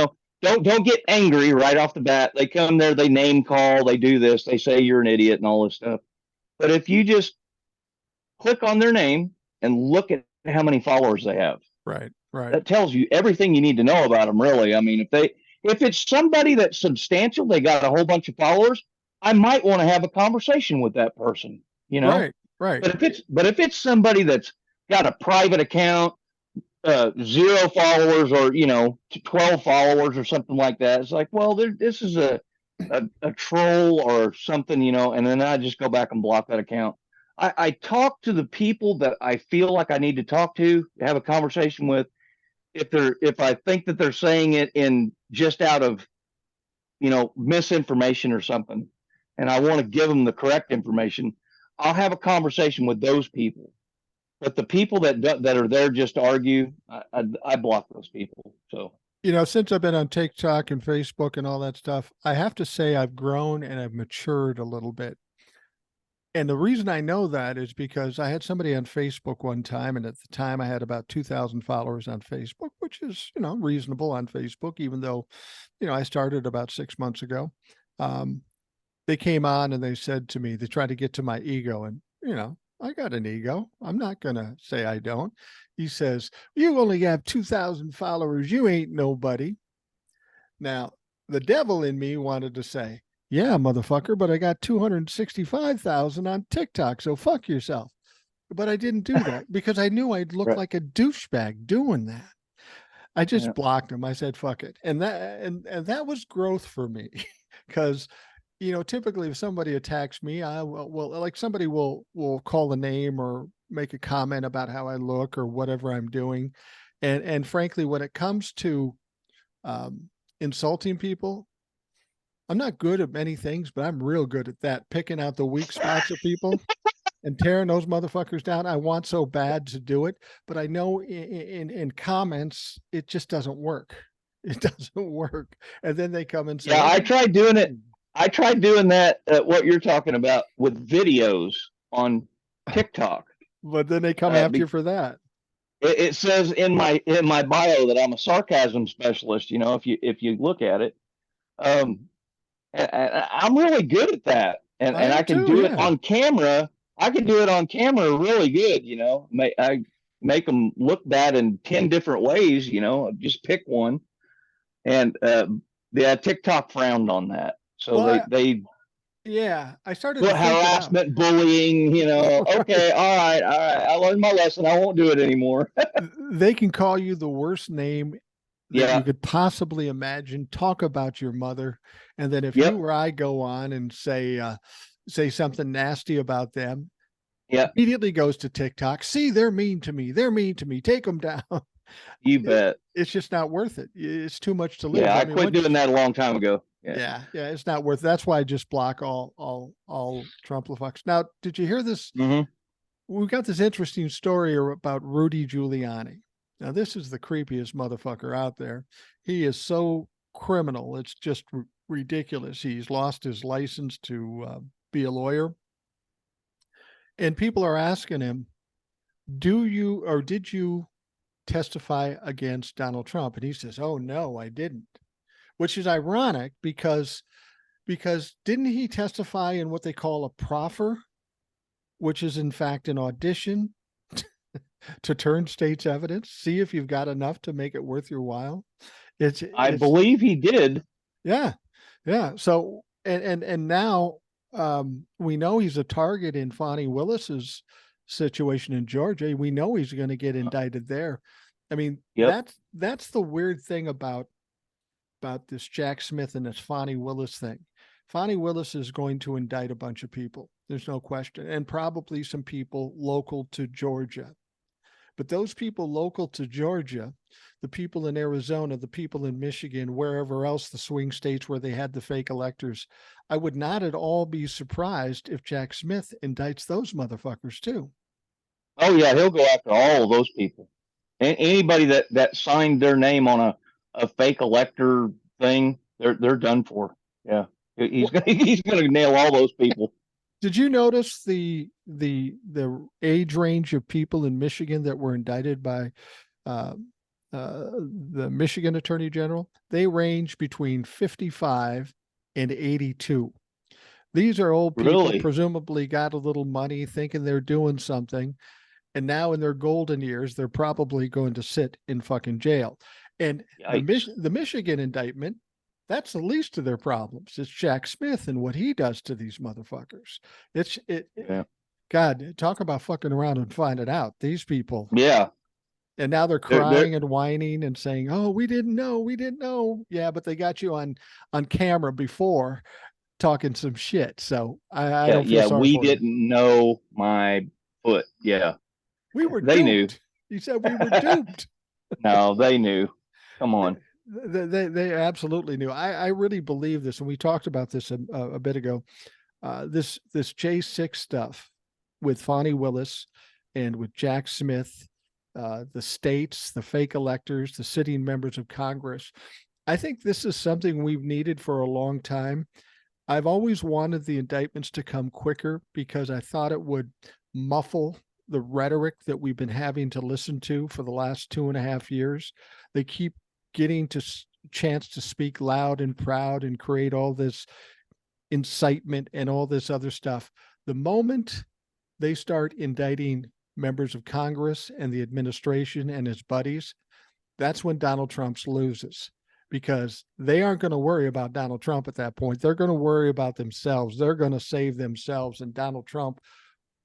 don't get angry right off the bat. They come there, they name call, they do this, they say you're an idiot and all this stuff. But if you just click on their name and look at how many followers they have, Right. Right. that tells you everything you need to know about them, really. I mean, if it's somebody that's substantial, they got a whole bunch of followers, I might want to have a conversation with that person, you know. Right. Right. But if it's somebody that's got a private account, 0 followers, or 12 followers or something like that. It's like, well, this is a troll or something, and then I just go back and block that account. I talk to the people that I feel like I need to talk to, have a conversation with. If I think that they're saying it in just out of misinformation or something, and I want to give them the correct information, I'll have a conversation with those people. But the people that are there just to argue, I block those people. So, since I've been on TikTok and Facebook and all that stuff, I have to say I've grown and I've matured a little bit. And the reason I know that is because I had somebody on Facebook one time, and at the time I had about 2,000 followers on Facebook, which is, reasonable on Facebook, even though, I started about 6 months ago. They came on and they said to me, they tried to get to my ego, and, I got an ego. I'm not going to say I don't. He says, you only have 2,000 followers. You ain't nobody. Now, the devil in me wanted to say, yeah, motherfucker, but I got 265,000 on TikTok, so fuck yourself. But I didn't do that because I knew I'd look like a douchebag doing that. I just blocked him. I said, fuck it. And that was growth for me because, typically if somebody attacks me, like somebody will call a name or make a comment about how I look or whatever I'm doing. And frankly, when it comes to insulting people, I'm not good at many things, but I'm real good at that, picking out the weak spots of people and tearing those motherfuckers down. I want so bad to do it, but I know in comments, it just doesn't work. It doesn't work. And then they come and say, yeah, I tried doing it. I tried doing that, what you're talking about, with videos on TikTok. But then they come after you for that. It says in my bio that I'm a sarcasm specialist. If you look at it, I'm really good at that, and I can do it on camera. I can do it on camera really good. I make them look bad in 10 different ways. Just pick one, and TikTok frowned on that, so they I started to harassment, bullying. Okay, all right, I learned my lesson. I won't do it anymore. They can call you the worst name that you could possibly imagine, talk about your mother, and then if you or I go on and say something nasty about them, immediately goes to TikTok. See, they're mean to me. They're mean to me. Take them down. You bet. It's just not worth it. It's too much to live. Yeah, I quit doing that a long time ago. Yeah, it's not worth it. That's why I just block all Trump-lefucks. Now, did you hear this? Mm-hmm. We've got this interesting story about Rudy Giuliani. Now, this is the creepiest motherfucker out there. He is so criminal. It's just ridiculous. He's lost his license to be a lawyer. And people are asking him, did you testify against Donald Trump? And he says, oh, no, I didn't. Which is ironic because didn't he testify in what they call a proffer, which is in fact an audition to turn state's evidence, see if you've got enough to make it worth your while. I believe he did. Yeah. So and now we know he's a target in Fani Willis's situation in Georgia. We know he's going to get indicted there. I mean, that's the weird thing about this Jack Smith and this Fani Willis thing. Fani Willis is going to indict a bunch of people. There's no question, and probably some people local to Georgia. But those people local to Georgia, the people in Arizona, the people in Michigan, wherever else, the swing states where they had the fake electors, I would not at all be surprised if Jack Smith indicts those motherfuckers too. Oh yeah, he'll go after all of those people. Anybody that signed their name on a fake elector thing, they're done for. Yeah, he's gonna nail all those people. Did you notice the age range of people in Michigan that were indicted by the Michigan Attorney General? They range between 55 and 82. These are old people, presumably got a little money, thinking they're doing something, and now in their golden years, they're probably going to sit in fucking jail. And the Michigan indictment, that's the least of their problems. It's Jack Smith and what he does to these motherfuckers. God, talk about fucking around and finding out. These people. Yeah. And now they're They're crying and whining and saying, "Oh, we didn't know. We didn't know." Yeah, but they got you on camera before talking some shit. So I yeah, don't feel yeah, sorry we for you. didn't know my foot. Yeah. We were They knew. duped. You said we were duped. No, they knew. Come on. They absolutely knew. I really believe this, and we talked about this a bit ago. This J6 stuff with Fonnie Willis and with Jack Smith, the states, the fake electors, the sitting members of Congress. I think this is something we've needed for a long time. I've always wanted the indictments to come quicker because I thought it would muffle the rhetoric that we've been having to listen to for the last 2.5 years. They keep getting to chance to speak loud and proud and create all this incitement and all this other stuff. The moment they start indicting members of Congress and the administration and his buddies, that's when Donald Trump loses, because they aren't going to worry about Donald Trump at that point. They're going to worry about themselves. They're going to save themselves. And Donald Trump,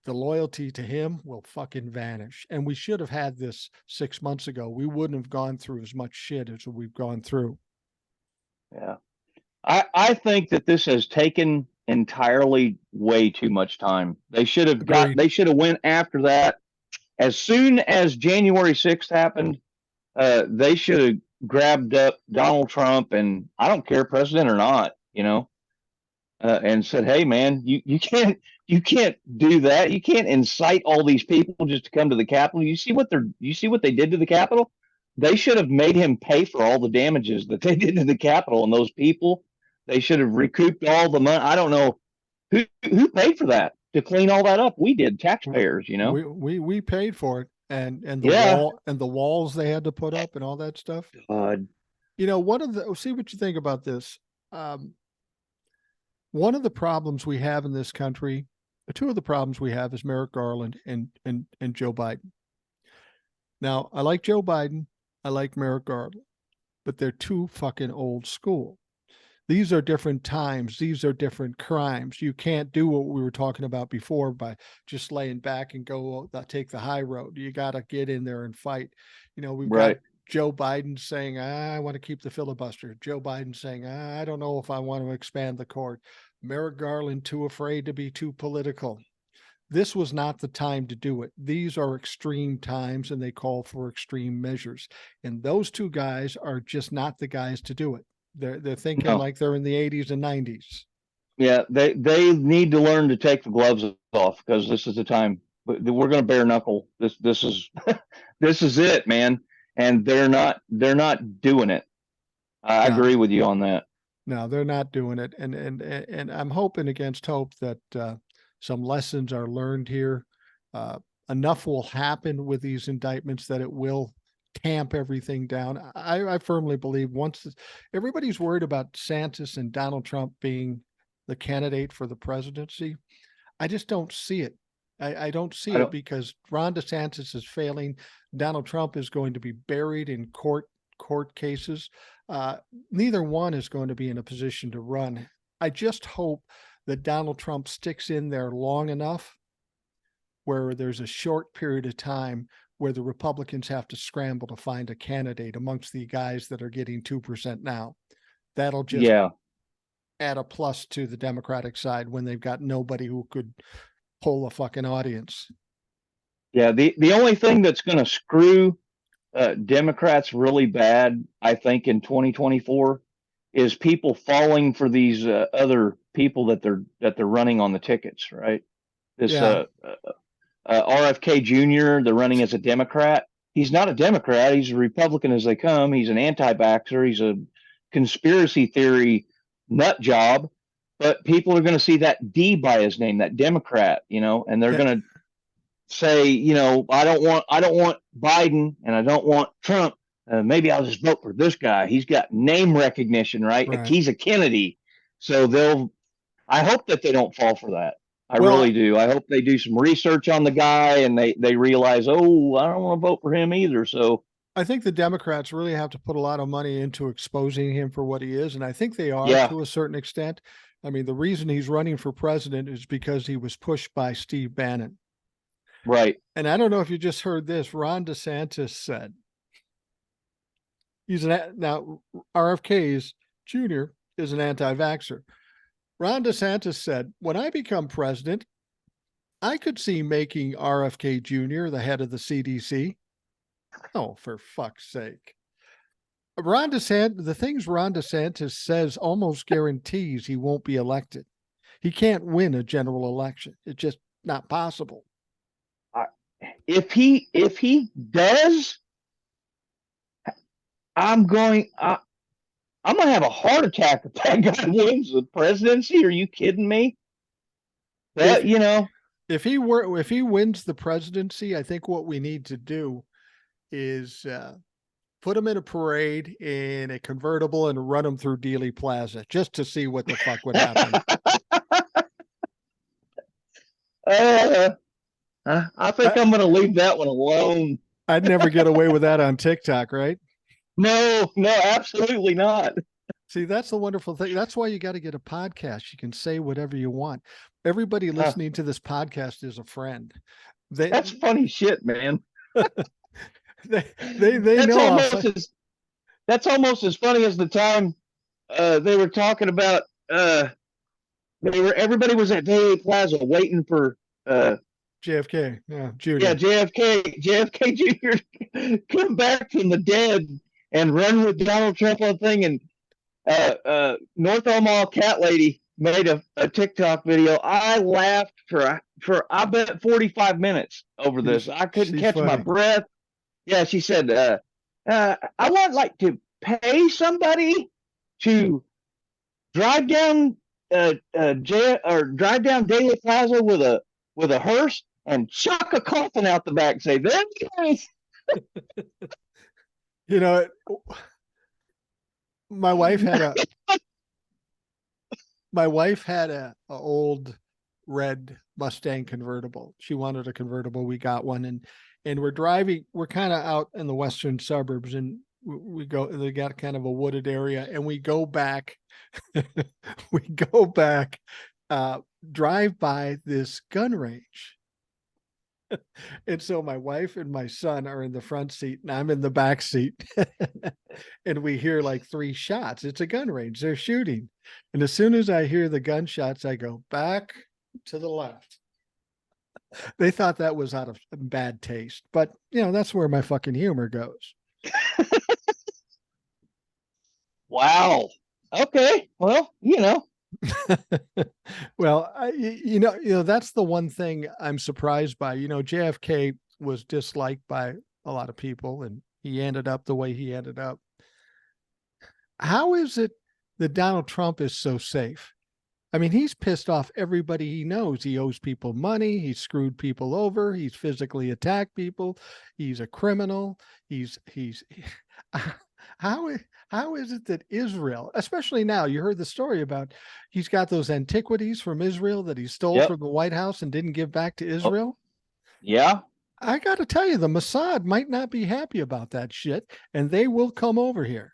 the loyalty to him will fucking vanish. And we should have had this 6 months ago. We wouldn't have gone through as much shit as we've gone through. Yeah. I think that this has taken entirely way too much time. They should have Agreed. they should have went after that as soon as January 6th happened. They should have grabbed up Donald Trump, and I don't care, president or not, and said, "Hey, man, you can't do that. You can't incite all these people just to come to the Capitol. You see what they did to the Capitol. They should have made him pay for all the damages that they did to the Capitol and those people. They should have recouped all the money. I don't know who paid for that to clean all that up. We did, taxpayers. We paid for it, and Yeah. the walls they had to put up and all that stuff. One of the see what you think about this. One of the problems we have in this country, two of the problems we have, is Merrick Garland and Joe Biden. Now, I like Joe Biden, I like Merrick Garland, but they're too fucking old school. These are different times. These are different crimes. You can't do what we were talking about before by just laying back and go take the high road. You got to get in there and fight. We've got Joe Biden saying, I want to keep the filibuster. Joe Biden saying, I don't know if I want to expand the court. Merrick Garland too afraid to be too political. This was not the time to do it. These are extreme times, and they call for extreme measures. And those two guys are just not the guys to do it. They're thinking like they're in the 80s and 90s. Yeah, they need to learn to take the gloves off, because this is the time. We're going to bare knuckle. This is this is it, man. And they're not doing it. I agree with you on that. No, they're not doing it, and I'm hoping against hope that some lessons are learned here. Enough will happen with these indictments that it will tamp everything down. I firmly believe everybody's worried about DeSantis and Donald Trump being the candidate for the presidency. I just don't see it. I don't see it because Ron DeSantis is failing. Donald Trump is going to be buried in court cases. Neither one is going to be in a position to run. I just hope that Donald Trump sticks in there long enough where there's a short period of time where the Republicans have to scramble to find a candidate amongst the guys that are getting 2% now. That'll just add a plus to the Democratic side when they've got nobody who could pull a fucking audience. Yeah, the only thing that's going to screw Democrats really bad, I think, in 2024 is people falling for these other people that they're running on the tickets, right? This RFK Jr., they're running as a Democrat. He's not a Democrat. He's a Republican as they come. He's an anti-vaxxer. He's a conspiracy theory nut job. But people are going to see that D by his name, that Democrat, and they're going to say, I don't want Biden and I don't want Trump. Maybe I'll just vote for this guy. He's got name recognition, right? Like he's a Kennedy. So I hope that they don't fall for that. I really do. I hope they do some research on the guy and they realize, I don't want to vote for him either. So I think the Democrats really have to put a lot of money into exposing him for what he is, and I think they are Yeah, to a certain extent. I mean, the reason he's running for president is because he was pushed by Steve Bannon. right. And I don't know if you just heard this. Ron DeSantis said now RFK's Jr. is an anti-vaxxer. Ron DeSantis said, "When I become president, I could see making RFK Jr. the head of the CDC." Oh, for fuck's sake. The things Ron DeSantis says almost guarantees he won't be elected. He can't win a general election. It's just not possible. If he does, I'm going. I'm gonna have a heart attack if that guy wins the presidency. Are you kidding me? But if he wins the presidency, I think what we need to do is put him in a parade in a convertible and run him through Dealey Plaza just to see what the fuck would happen. I think I'm gonna leave that one alone. I'd never get away with that on TikTok, right? No, absolutely not. See, that's the wonderful thing. That's why you got to get a podcast. You can say whatever you want. Everybody listening to this podcast is a friend. That's funny shit, man. they that's know. That's almost as funny as the time they were talking about. Everybody was at Dealey Plaza waiting for JFK, Jr. Yeah, JFK Jr. come back from the dead and run with Donald Trump on thing. And North Omaha cat lady made a TikTok video. I laughed for I bet 45 minutes over this. I couldn't catch my breath. Yeah, she said, I want to pay somebody to drive down drive down Dealey Plaza with a hearse and chuck a coffin out the back and say, "There it is." My wife had a old red Mustang convertible. She wanted a convertible. We got one, and we're driving. We're kind of out in the western suburbs, and they got kind of a wooded area, and we go back. Drive by this gun range. And so my wife and my son are in the front seat and I'm in the back seat. And we hear like 3 shots. It's a gun range. They're shooting. And as soon as I hear the gunshots, I go back to the left. They thought that was out of bad taste, but that's where my fucking humor goes. Wow. Okay. Well, Well, that's the one thing I'm surprised by. JFK was disliked by a lot of people and he ended up the way he ended up. How is it that Donald Trump is so safe? I mean, he's pissed off everybody he knows. He owes people money. He's screwed people over. He's physically attacked people. He's a criminal. How is it that Israel, especially now, you heard the story about he's got those antiquities from Israel that he stole from the White House and didn't give back to Israel? Yeah. I got to tell you, the Mossad might not be happy about that shit, and they will come over here.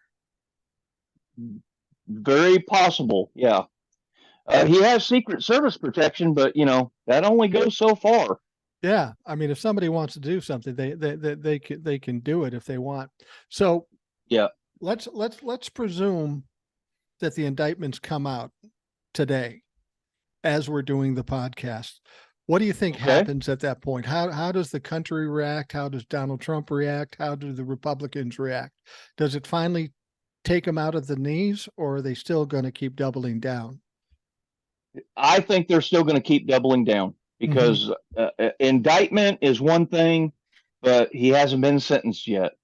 Very possible. Yeah. He has Secret Service protection, but that only goes so far. Yeah, I mean, if somebody wants to do something, they can do it if they want. So yeah, let's presume that the indictments come out today, as we're doing the podcast. What do you think happens at that point? How does the country react? How does Donald Trump react? How do the Republicans react? Does it finally take them out of the knees, or are they still going to keep doubling down? I think they're still going to keep doubling down because indictment is one thing, but he hasn't been sentenced yet.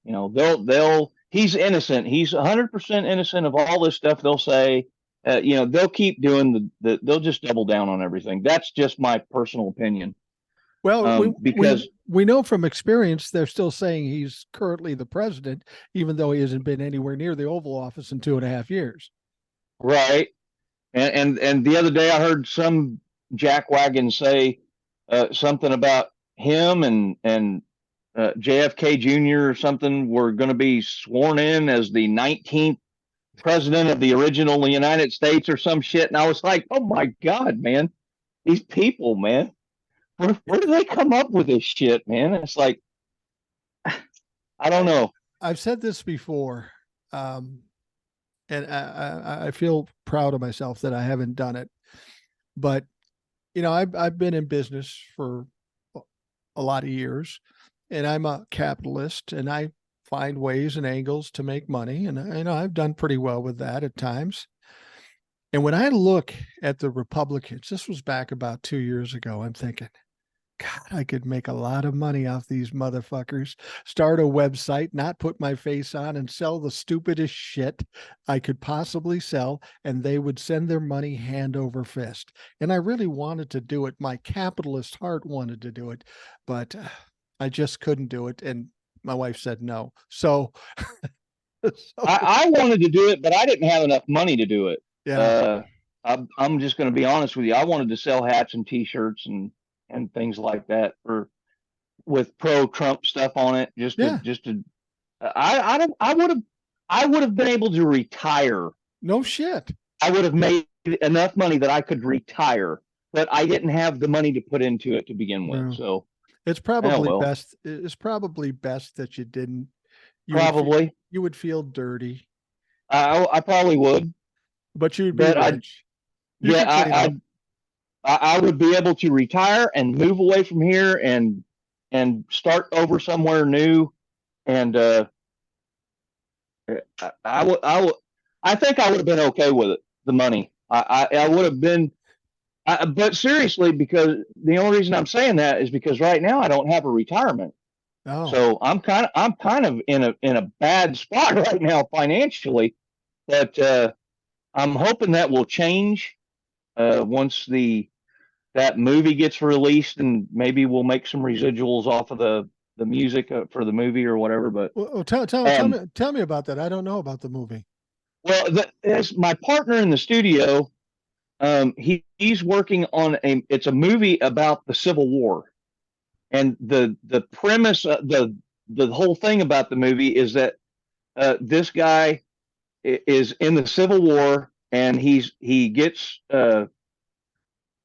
He's innocent. He's 100% innocent of all this stuff. They'll say, they'll keep doing they'll just double down on everything. That's just my personal opinion. Well, because we know from experience, they're still saying he's currently the president, even though he hasn't been anywhere near the Oval Office in 2.5 years. Right. And the other day I heard some jackwagon say something about him and JFK Jr. or something were going to be sworn in as the 19th president of the original United States or some shit. And I was like, oh my God, man, these people, man, where do they come up with this shit, man? It's like, I don't know. I've said this before, and I feel proud of myself that I haven't done it. But I've been in business for a lot of years, and I'm a capitalist, and I find ways and angles to make money, and I've done pretty well with that at times. And when I look at the Republicans, this was back about 2 years ago, I'm thinking, God, I could make a lot of money off these motherfuckers. Start a website, not put my face on, and sell the stupidest shit I could possibly sell, and they would send their money hand over fist. And I really wanted to do it. My capitalist heart wanted to do it, but I just couldn't do it. And my wife said no. So, I wanted to do it, but I didn't have enough money to do it. Yeah. I'm just going to be honest with you. I wanted to sell hats and T-shirts and things like that with pro Trump stuff on it. I would have been able to retire. No shit. I would have made enough money that I could retire, but I didn't have the money to put into it to begin with. So it's probably best. It's probably best that you didn't. You would feel dirty. I probably would, but you'd be rich. I would be able to retire and move away from here and start over somewhere new. And I think I would have been okay with it. The money, I would have been, but seriously, because the only reason I'm saying that is because right now I don't have a retirement. Oh. So I'm kind of in a bad spot right now financially, but I'm hoping that will change once that movie gets released, and maybe we'll make some residuals off of the music for the movie or whatever. But tell me about that. I don't know about the movie. Well, as my partner in the studio, he's working on it's a movie about the Civil War, and the premise, the whole thing about the movie is that this guy is in the Civil War, and he gets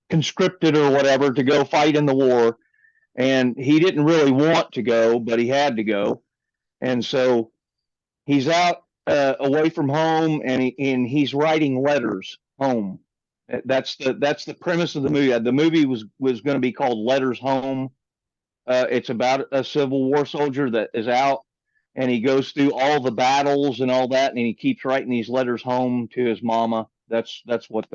conscripted or whatever to go fight in the war, and he didn't really want to go, but he had to go, and so he's out away from home, and he's writing letters home. That's the premise of the movie. The movie was going to be called Letters Home. It's about a Civil War soldier that is out, and he goes through all the battles and all that, and he keeps writing these letters home to his mama. That's what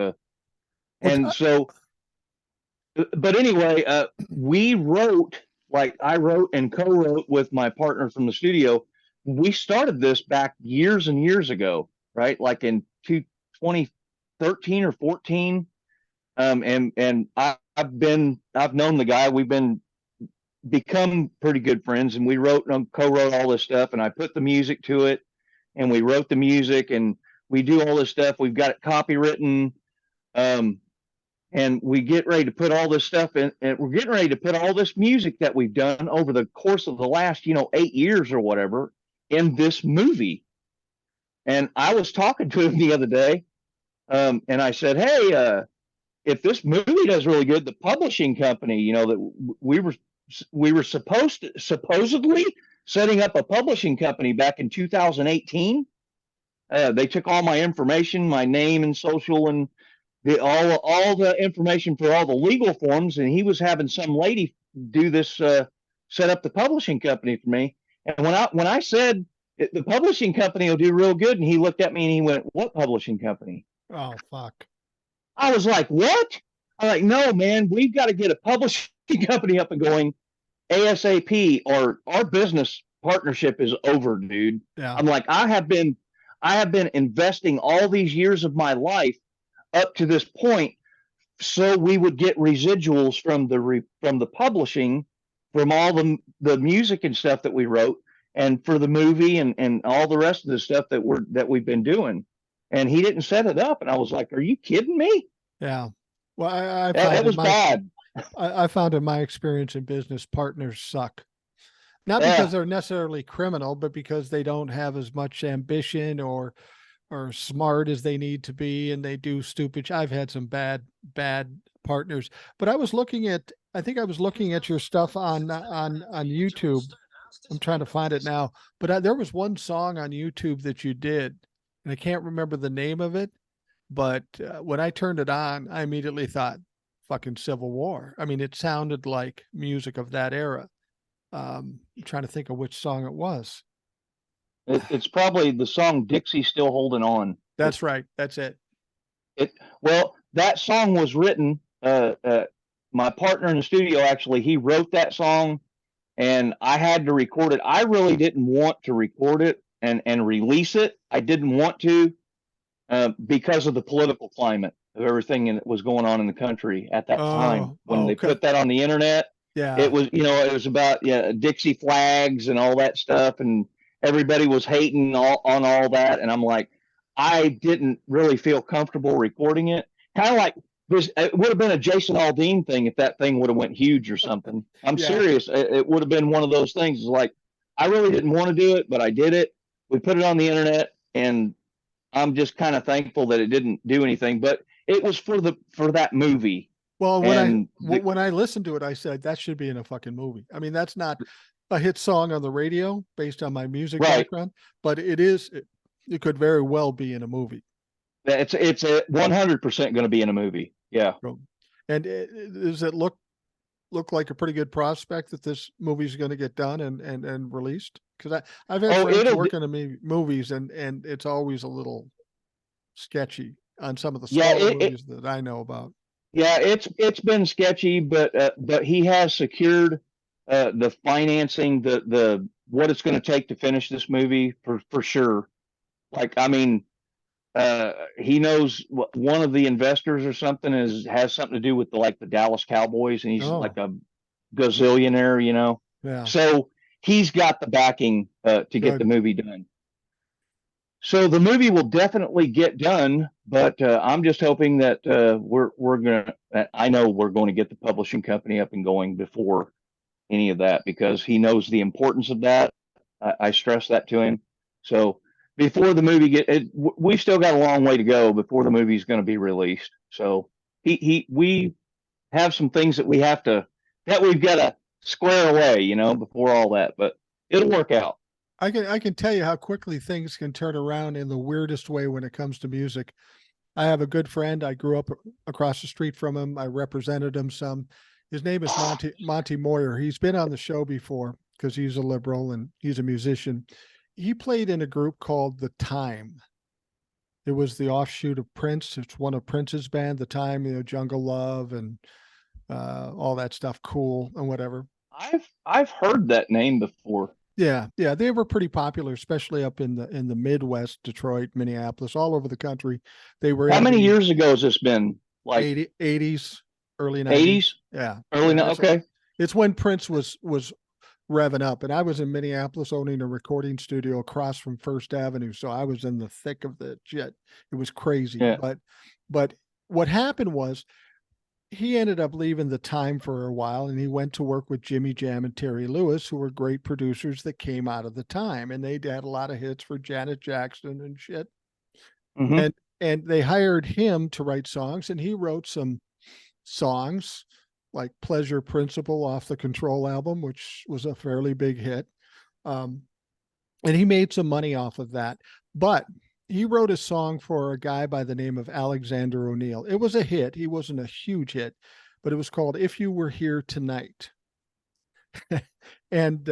but anyway, we wrote, I wrote and co-wrote with my partner from the studio. We started this back years and years ago, right? Like in 2013 or 14. And I've known the guy. We've become pretty good friends, and we wrote and co-wrote all this stuff, and I put the music to it, and we wrote the music, and we do all this stuff. We've got it copywritten. And we get ready to put all this stuff in, and we're getting ready to put all this music that we've done over the course of the last, 8 years or whatever in this movie. And I was talking to him the other day, and I said, hey, if this movie does really good, the publishing company, that we were supposedly setting up a publishing company back in 2018. They took all my information, my name and social, and all the information for all the legal forms, and he was having some lady do this, set up the publishing company for me. And when I said the publishing company will do real good, and he looked at me and he went, "What publishing company?" Oh, fuck. I was like, "What?" I'm like, "No, man, we've got to get a publishing company up and going ASAP, or our business partnership is over, dude." Yeah. I'm like, I have been investing all these years of my life up to this point, so we would get residuals from the publishing, from all the music and stuff that we wrote, and for the movie and all the rest of the stuff that we've been doing. And he didn't set it up, and I was like, "Are you kidding me?" Yeah. Well, that was bad. I found in my experience in business, partners suck. Not Yeah. because they're necessarily criminal, but because they don't have as much ambition or smart as they need to be, and they do stupid. I've had some bad partners, but I think I was looking at your stuff on YouTube. I'm trying to find it now, but there was one song on YouTube that you did, and I can't remember the name of it. But when I turned it on, I immediately thought, "Fucking Civil War." I mean, it sounded like music of that era. I'm trying to think of which song it was. It's probably the song Dixie Still Holding On. That's right. That's it. It well, that song was written. My partner in the studio actually, he wrote that song, and I had to record it. I really didn't want to record it and release it. I didn't want to because of the political climate of everything that was going on in the country at that time. When they Okay. put that on the internet, Yeah. it was, it was about, yeah, Dixie flags and all that stuff, and everybody was hating on all that. And I'm like, I didn't really feel comfortable recording it. Kind of like this, it would have been a Jason Aldean thing if that thing would have went huge or something. I'm Yeah. serious. It would have been one of those things. It's like, I really didn't want to do it, but I did it. We put it on the internet, and I'm just kind of thankful that it didn't do anything. But it was for that movie. Well, And when I listened to it, I said that should be in a fucking movie. I mean, that's not a hit song on the radio based on my music right, background, but it could very well be in a movie. it's a 100% going to be in a movie. Yeah. So, and does it look like a pretty good prospect that this movie is going to get done and released? Because I've had Oh, friends working in movies, and it's always a little sketchy on some of the yeah, smaller movies that I know about. yeah, it's been sketchy, but he has secured the financing, the what it's going to take to finish this movie for sure. Like, I mean, he knows one of the investors or something has something to do with the Dallas Cowboys, and he's like Oh, a gazillionaire. yeah, So he's got the backing to get the good. movie done. So the movie will definitely get done, but I'm just hoping that we're gonna. I know we're going to get the publishing company up and going before any of that, because he knows the importance of that. I stress that to him. So before the movie we've still got a long way to go before the movie is going to be released. So we have some things that we've got to square away, before all that, but it'll work out. I can tell you how quickly things can turn around in the weirdest way when it comes to music. I have a good friend. I grew up across the street from him. I represented him some. His name is Monty Moyer. He's been on the show before because he's a liberal and he's a musician. He played in a group called The Time. It was the offshoot of Prince. It's one of Prince's band, The Time, Jungle Love and all that stuff, Cool and whatever. I've heard that name before. Yeah, they were pretty popular, especially up in the Midwest, Detroit, Minneapolis, all over the country. They were How in many the years ago has this been? Like 80s, early 90s. 80s? Yeah, Early yeah. now? Okay. It's when Prince was revving up, and I was in Minneapolis owning a recording studio across from First Avenue, so I was in the thick of the shit. It was crazy, Yeah. but what happened was he ended up leaving The Time for a while, and he went to work with Jimmy Jam and Terry Lewis, who were great producers that came out of The Time, and they had a lot of hits for Janet Jackson and shit. Mm-hmm. And they hired him to write songs, and he wrote some songs like Pleasure Principle off the Control album, which was a fairly big hit. And he made some money off of that. But he wrote a song for a guy by the name of Alexander O'Neill. It was a hit. He wasn't a huge hit, but it was called If You Were Here Tonight. and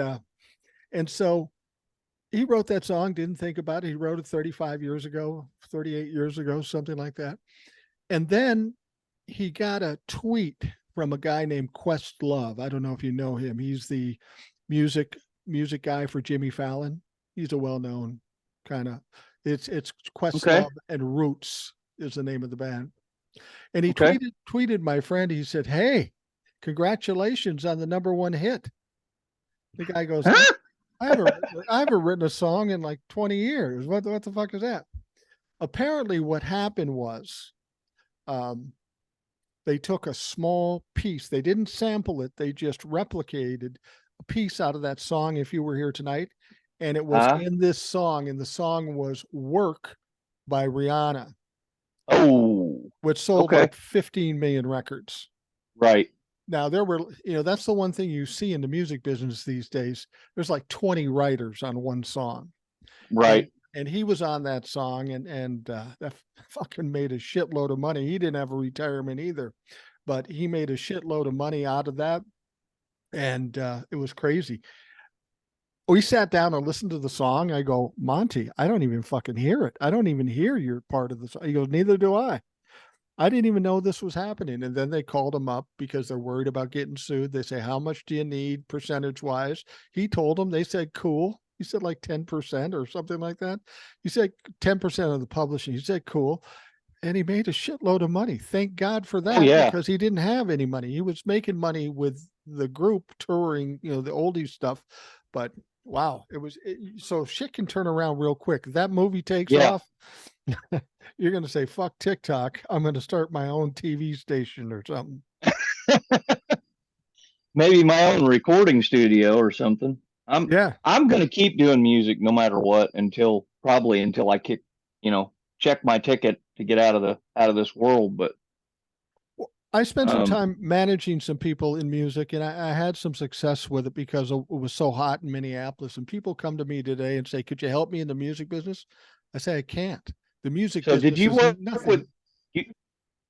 so he wrote that song, didn't think about it. He wrote it 35 years ago, 38 years ago, something like that. And then he got a tweet from a guy named Questlove. I don't know if you know him. He's the music guy for Jimmy Fallon. He's a well-known kind of, it's Questlove and Roots is the name of the band. And he tweeted my friend, he said, "Hey, congratulations on the #1 hit." The guy goes, I haven't written a song in like 20 years. What the fuck is that? Apparently what happened was they took a small piece. They didn't sample it. They just replicated a piece out of that song, If You Were Here Tonight, and it was Huh? in this song, and the song was Work by Rihanna, Oh, which sold okay. like 15 million records. Right. Now there were, that's the one thing you see in the music business these days. There's like 20 writers on one song. Right. And he was on that song, and that fucking made a shitload of money. He didn't have a retirement either, but he made a shitload of money out of that, and it was crazy. We sat down and listened to the song. I go, Monty, I don't even fucking hear it. I don't even hear your part of the song. He goes, neither do I. I didn't even know this was happening. And then they called him up because they're worried about getting sued. They say, how much do you need percentage wise? He told them, they said, cool. He said like 10% or something like that. He said 10% of the publishing. He said, cool. And he made a shitload of money. Thank God for Oh that, yeah. because he didn't have any money. He was making money with the group touring, the oldies stuff. But wow, so shit can turn around real quick. If that movie takes Yeah. off, you're going to say, fuck TikTok. I'm going to start my own TV station or something. Maybe my own recording studio or something. I'm Yeah. I'm gonna keep doing music no matter what until probably until I kick, check my ticket to get out of this world. But I spent some um, time managing some people in music, and I had some success with it because it was so hot in Minneapolis. And people come to me today and say, could you help me in the music business? I say, I can't. The music so did business you is work with nothing. you,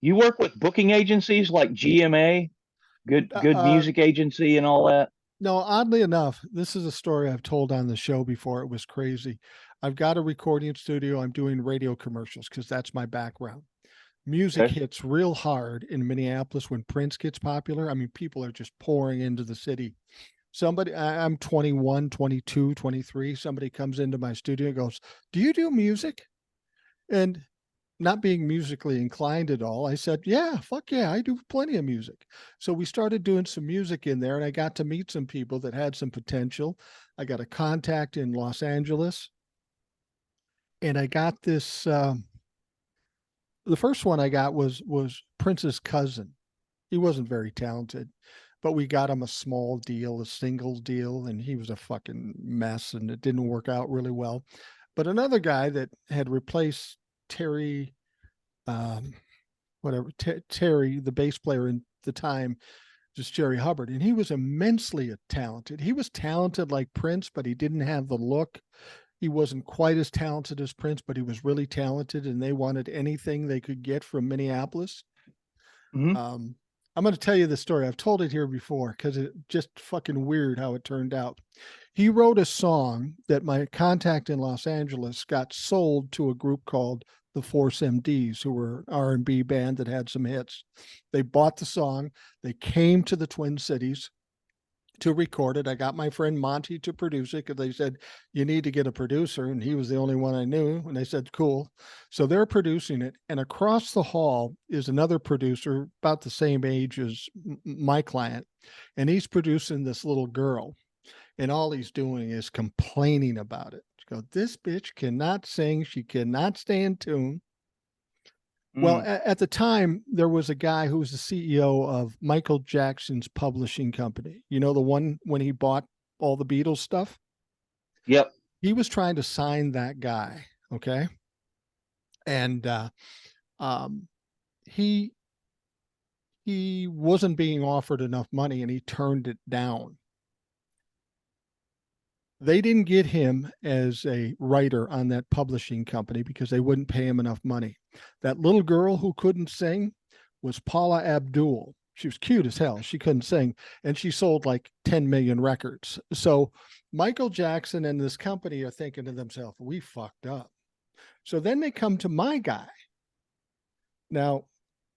you work with booking agencies like GMA, good Uh, music agency and all that? no, oddly enough, this is a story I've told on the show before. It was crazy. I've got a recording studio. I'm doing radio commercials because that's my background. Music Okay. hits real hard in Minneapolis when Prince gets popular. I mean, people are just pouring into the city. I'm 21, 22, 23. Somebody comes into my studio and goes, do you do music? And not being musically inclined at all, I said, yeah, fuck yeah, I do plenty of music. So we started doing some music in there, and I got to meet some people that had some potential. I got a contact in Los Angeles, and I got this. The first one I got was Prince's cousin. He wasn't very talented, but we got him a small deal, a single deal, and he was a fucking mess, and it didn't work out really well. But another guy that had replaced Terry, um, Terry, the bass player in the time, just Jerry Hubbard, and he was immensely talented. He was talented like Prince, but he didn't have the look. He wasn't quite as talented as Prince, but he was really talented, and they wanted anything they could get from Minneapolis. Hmm. Um, I'm going to tell you the story. I've told it here before because it's just fucking weird how it turned out. He wrote a song that my contact in Los Angeles got sold to a group called the Force MDs, who were an R&B band that had some hits. They bought the song. They came to the Twin Cities to record it. I got my friend Monty to produce it because they said, you need to get a producer. And he was the only one I knew. And they said, cool. So they're producing it. And across the hall is another producer about the same age as my client. And he's producing this little girl. And all he's doing is complaining about it. Go, this bitch cannot sing. She cannot stay in tune. Well, Mm. at the time, there was a guy who was the CEO of Michael Jackson's publishing company. You know, the one when he bought all the Beatles stuff? Yep. He was trying to sign that guy. Okay. And um, he he wasn't being offered enough money and he turned it down. They didn't get him as a writer on that publishing company because they wouldn't pay him enough money. That little girl who couldn't sing was Paula Abdul. She was cute as hell. She couldn't sing, and she sold like 10 million records. So Michael Jackson and this company are thinking to themselves, we fucked up. So then they come to my guy. Now,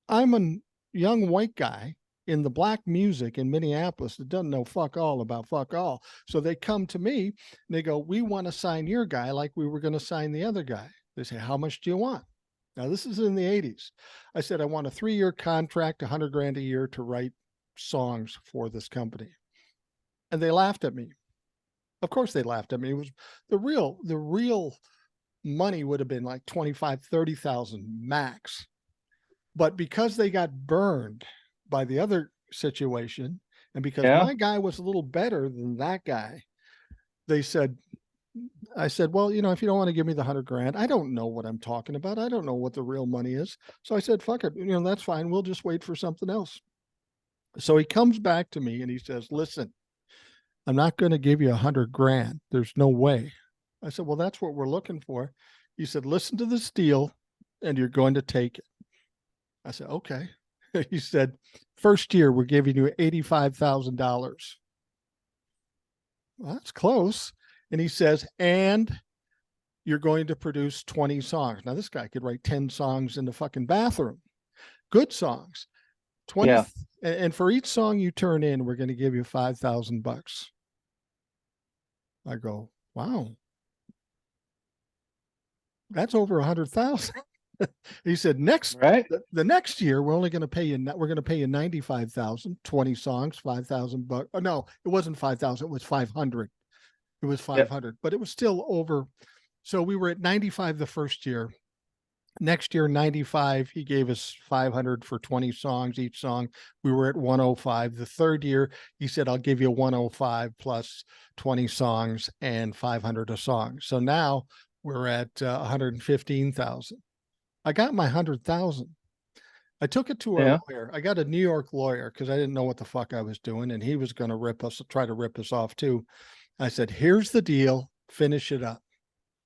I'm a young white guy in the black music in Minneapolis that doesn't know fuck all about fuck all. So they come to me and they go, we want to sign your guy like we were going to sign the other guy. They say, how much do you want? Now, this is in the 80s. I said, I want a 3-year contract, 100 grand a year to write songs for this company. And they laughed at me. Of course they laughed at me. It was the real money would have been like 25, 30,000 max. But because they got burned by the other situation, And because my guy was a little better than that guy, I said, well, you know, if you don't want to give me the $100,000, I don't know what I'm talking about. I don't know what the real money is. So I said, fuck it. You know, that's fine. We'll just wait for something else. So he comes back to me and he says, listen, I'm not going to give you $100,000. There's no way. I said, well, that's what we're looking for. He said, listen to this deal and you're going to take it. I said, okay. He said, first year, we're giving you $85,000. Well, that's close. And he says, and you're going to produce 20 songs. Now, this guy could write 10 songs in the fucking bathroom. Good songs. 20. Yeah. And for each song you turn in, we're going to give you $5,000. I go, wow. That's over 100,000. He said, the next year, we're only going to pay you, we're going to pay you 95,000, 20 songs, $5,000. Oh, no, it wasn't 5,000. It was 500. It was 500, but it was still over. So we were at 95 the first year. Next year, 95, he gave us 500 for 20 songs, each song. We were at 105. The third year, he said, I'll give you 105 plus 20 songs and 500 a song. So now we're at 115,000. I got my 100,000. I took it to a lawyer. I got a New York lawyer because I didn't know what the fuck I was doing. And he was going to try to rip us off too. I said, here's the deal. Finish it up.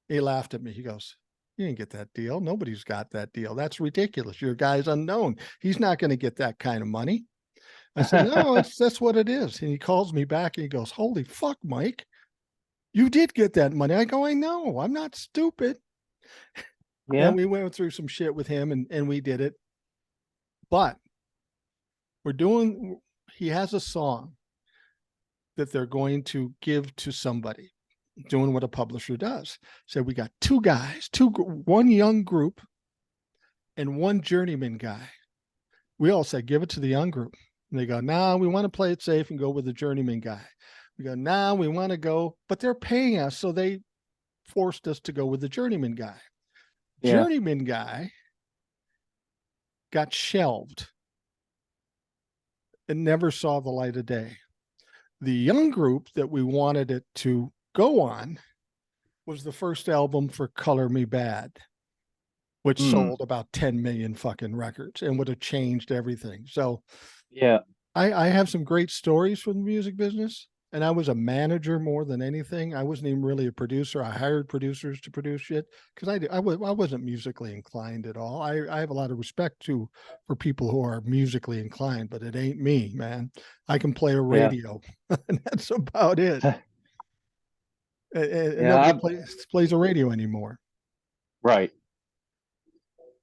He laughed at me. He goes, you didn't get that deal. Nobody's got that deal. That's ridiculous. Your guy's unknown. He's not going to get that kind of money. I said, no, that's what it is. And he calls me back and he goes, holy fuck, Mike, you did get that money. I go, I know. I'm not stupid. Yeah. And we went through some shit with him and we did it. But he has a song that they're going to give to somebody, doing what a publisher does. So we got two guys, one young group and one journeyman guy. We all said, give it to the young group. And they go, no, we want to play it safe and go with the journeyman guy. We go, no, we want to go, but they're paying us. So they forced us to go with the journeyman guy. Yeah. Journeyman guy got shelved and never saw the light of day. The young group that we wanted it to go on was the first album for Color Me Bad, which sold about 10 million fucking records and would have changed everything. So yeah, I have some great stories from the music business, and I was a manager more than anything. I wasn't even really a producer. I hired producers to produce shit because I wasn't musically inclined at all. I have a lot of respect for people who are musically inclined, but it ain't me, man. I can play a radio, and that's about it. And nobody plays a radio anymore. Right.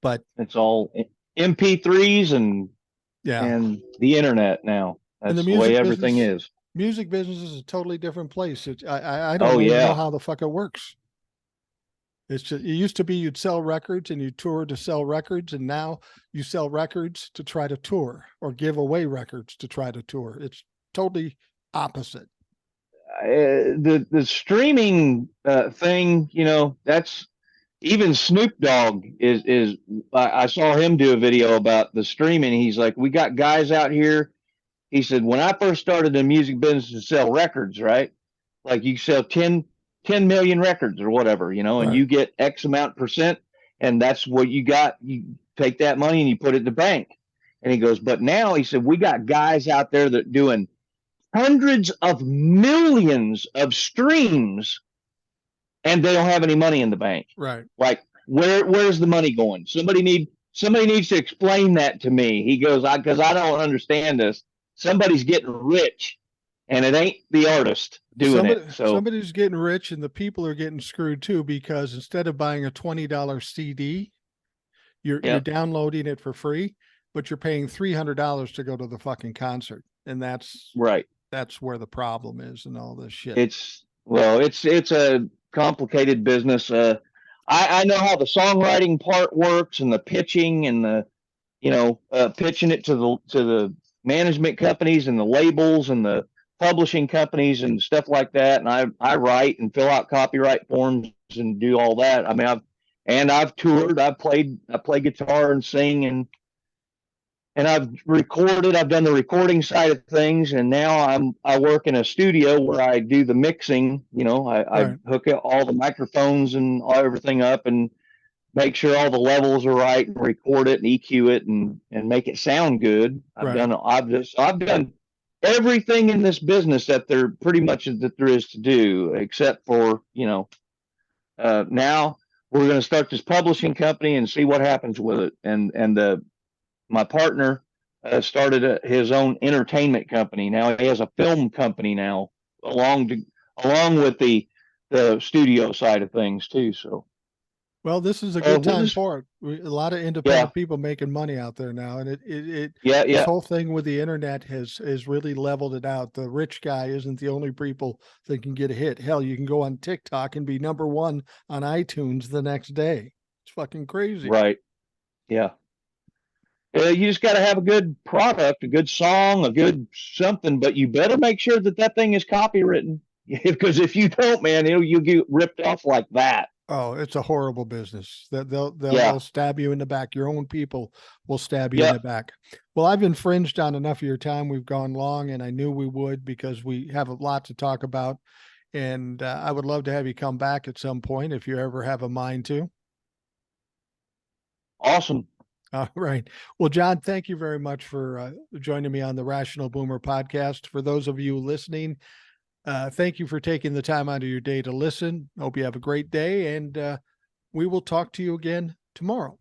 But it's all MP3s and the internet now. That's the way everything is. Music business is a totally different place. I don't even know how the fuck it works. It's just, it used to be you'd sell records and you tour to sell records, and now you sell records to try to tour or give away records to try to tour. It's totally opposite. The streaming thing, you know, that's even Snoop Dogg is I saw him do a video about the streaming. He's like, we got guys out here. He said, when I first started the music business to sell records, right? Like you sell 10 million records or whatever, you know, and you get X amount %, and that's what you got. You take that money and you put it in the bank. And he goes, but now, he said, we got guys out there that doing hundreds of millions of streams, and they don't have any money in the bank. Right. Like, where's the money going? Somebody needs to explain that to me. He goes, because I don't understand this. Somebody's getting rich, and it ain't the artist doing it. So somebody's getting rich, and the people are getting screwed too, because instead of buying a $20 CD, you're downloading it for free, but you're paying $300 to go to the fucking concert, and that's right. That's where the problem is, and all this shit. It's a complicated business. I know how the songwriting part works, and the pitching, and the pitching it to the management companies and the labels and the publishing companies and stuff like that. And I write and fill out copyright forms and do all that. I mean, I've toured, I play guitar and sing, and and I've done the recording side of things, and now I work in a studio where I do the mixing. I hook all the microphones and everything up and make sure all the levels are right and record it and EQ it and make it sound good. I've done everything in this business that there is to do, except for, now we're going to start this publishing company and see what happens with it. And my partner started his own entertainment company. Now he has a film company now, along with the studio side of things too. So. Well, this is a good time for it. A lot of independent people making money out there now, and this whole thing with the internet has really leveled it out. The rich guy isn't the only people that can get a hit. Hell, you can go on TikTok and be #1 on iTunes the next day. It's fucking crazy. Right. Yeah. You just got to have a good product, a good song, a good something, but you better make sure that thing is copywritten, because if you don't, man, you'll get ripped off like that. Oh, it's a horrible business. They'll stab you in the back. Your own people will stab you in the back. Well, I've infringed on enough of your time. We've gone long, and I knew we would, because we have a lot to talk about. And I would love to have you come back at some point if you ever have a mind to. Awesome. All right. Well, John, thank you very much for joining me on the Rational Boomer podcast. For those of you listening, thank you for taking the time out of your day to listen. Hope you have a great day, and we will talk to you again tomorrow.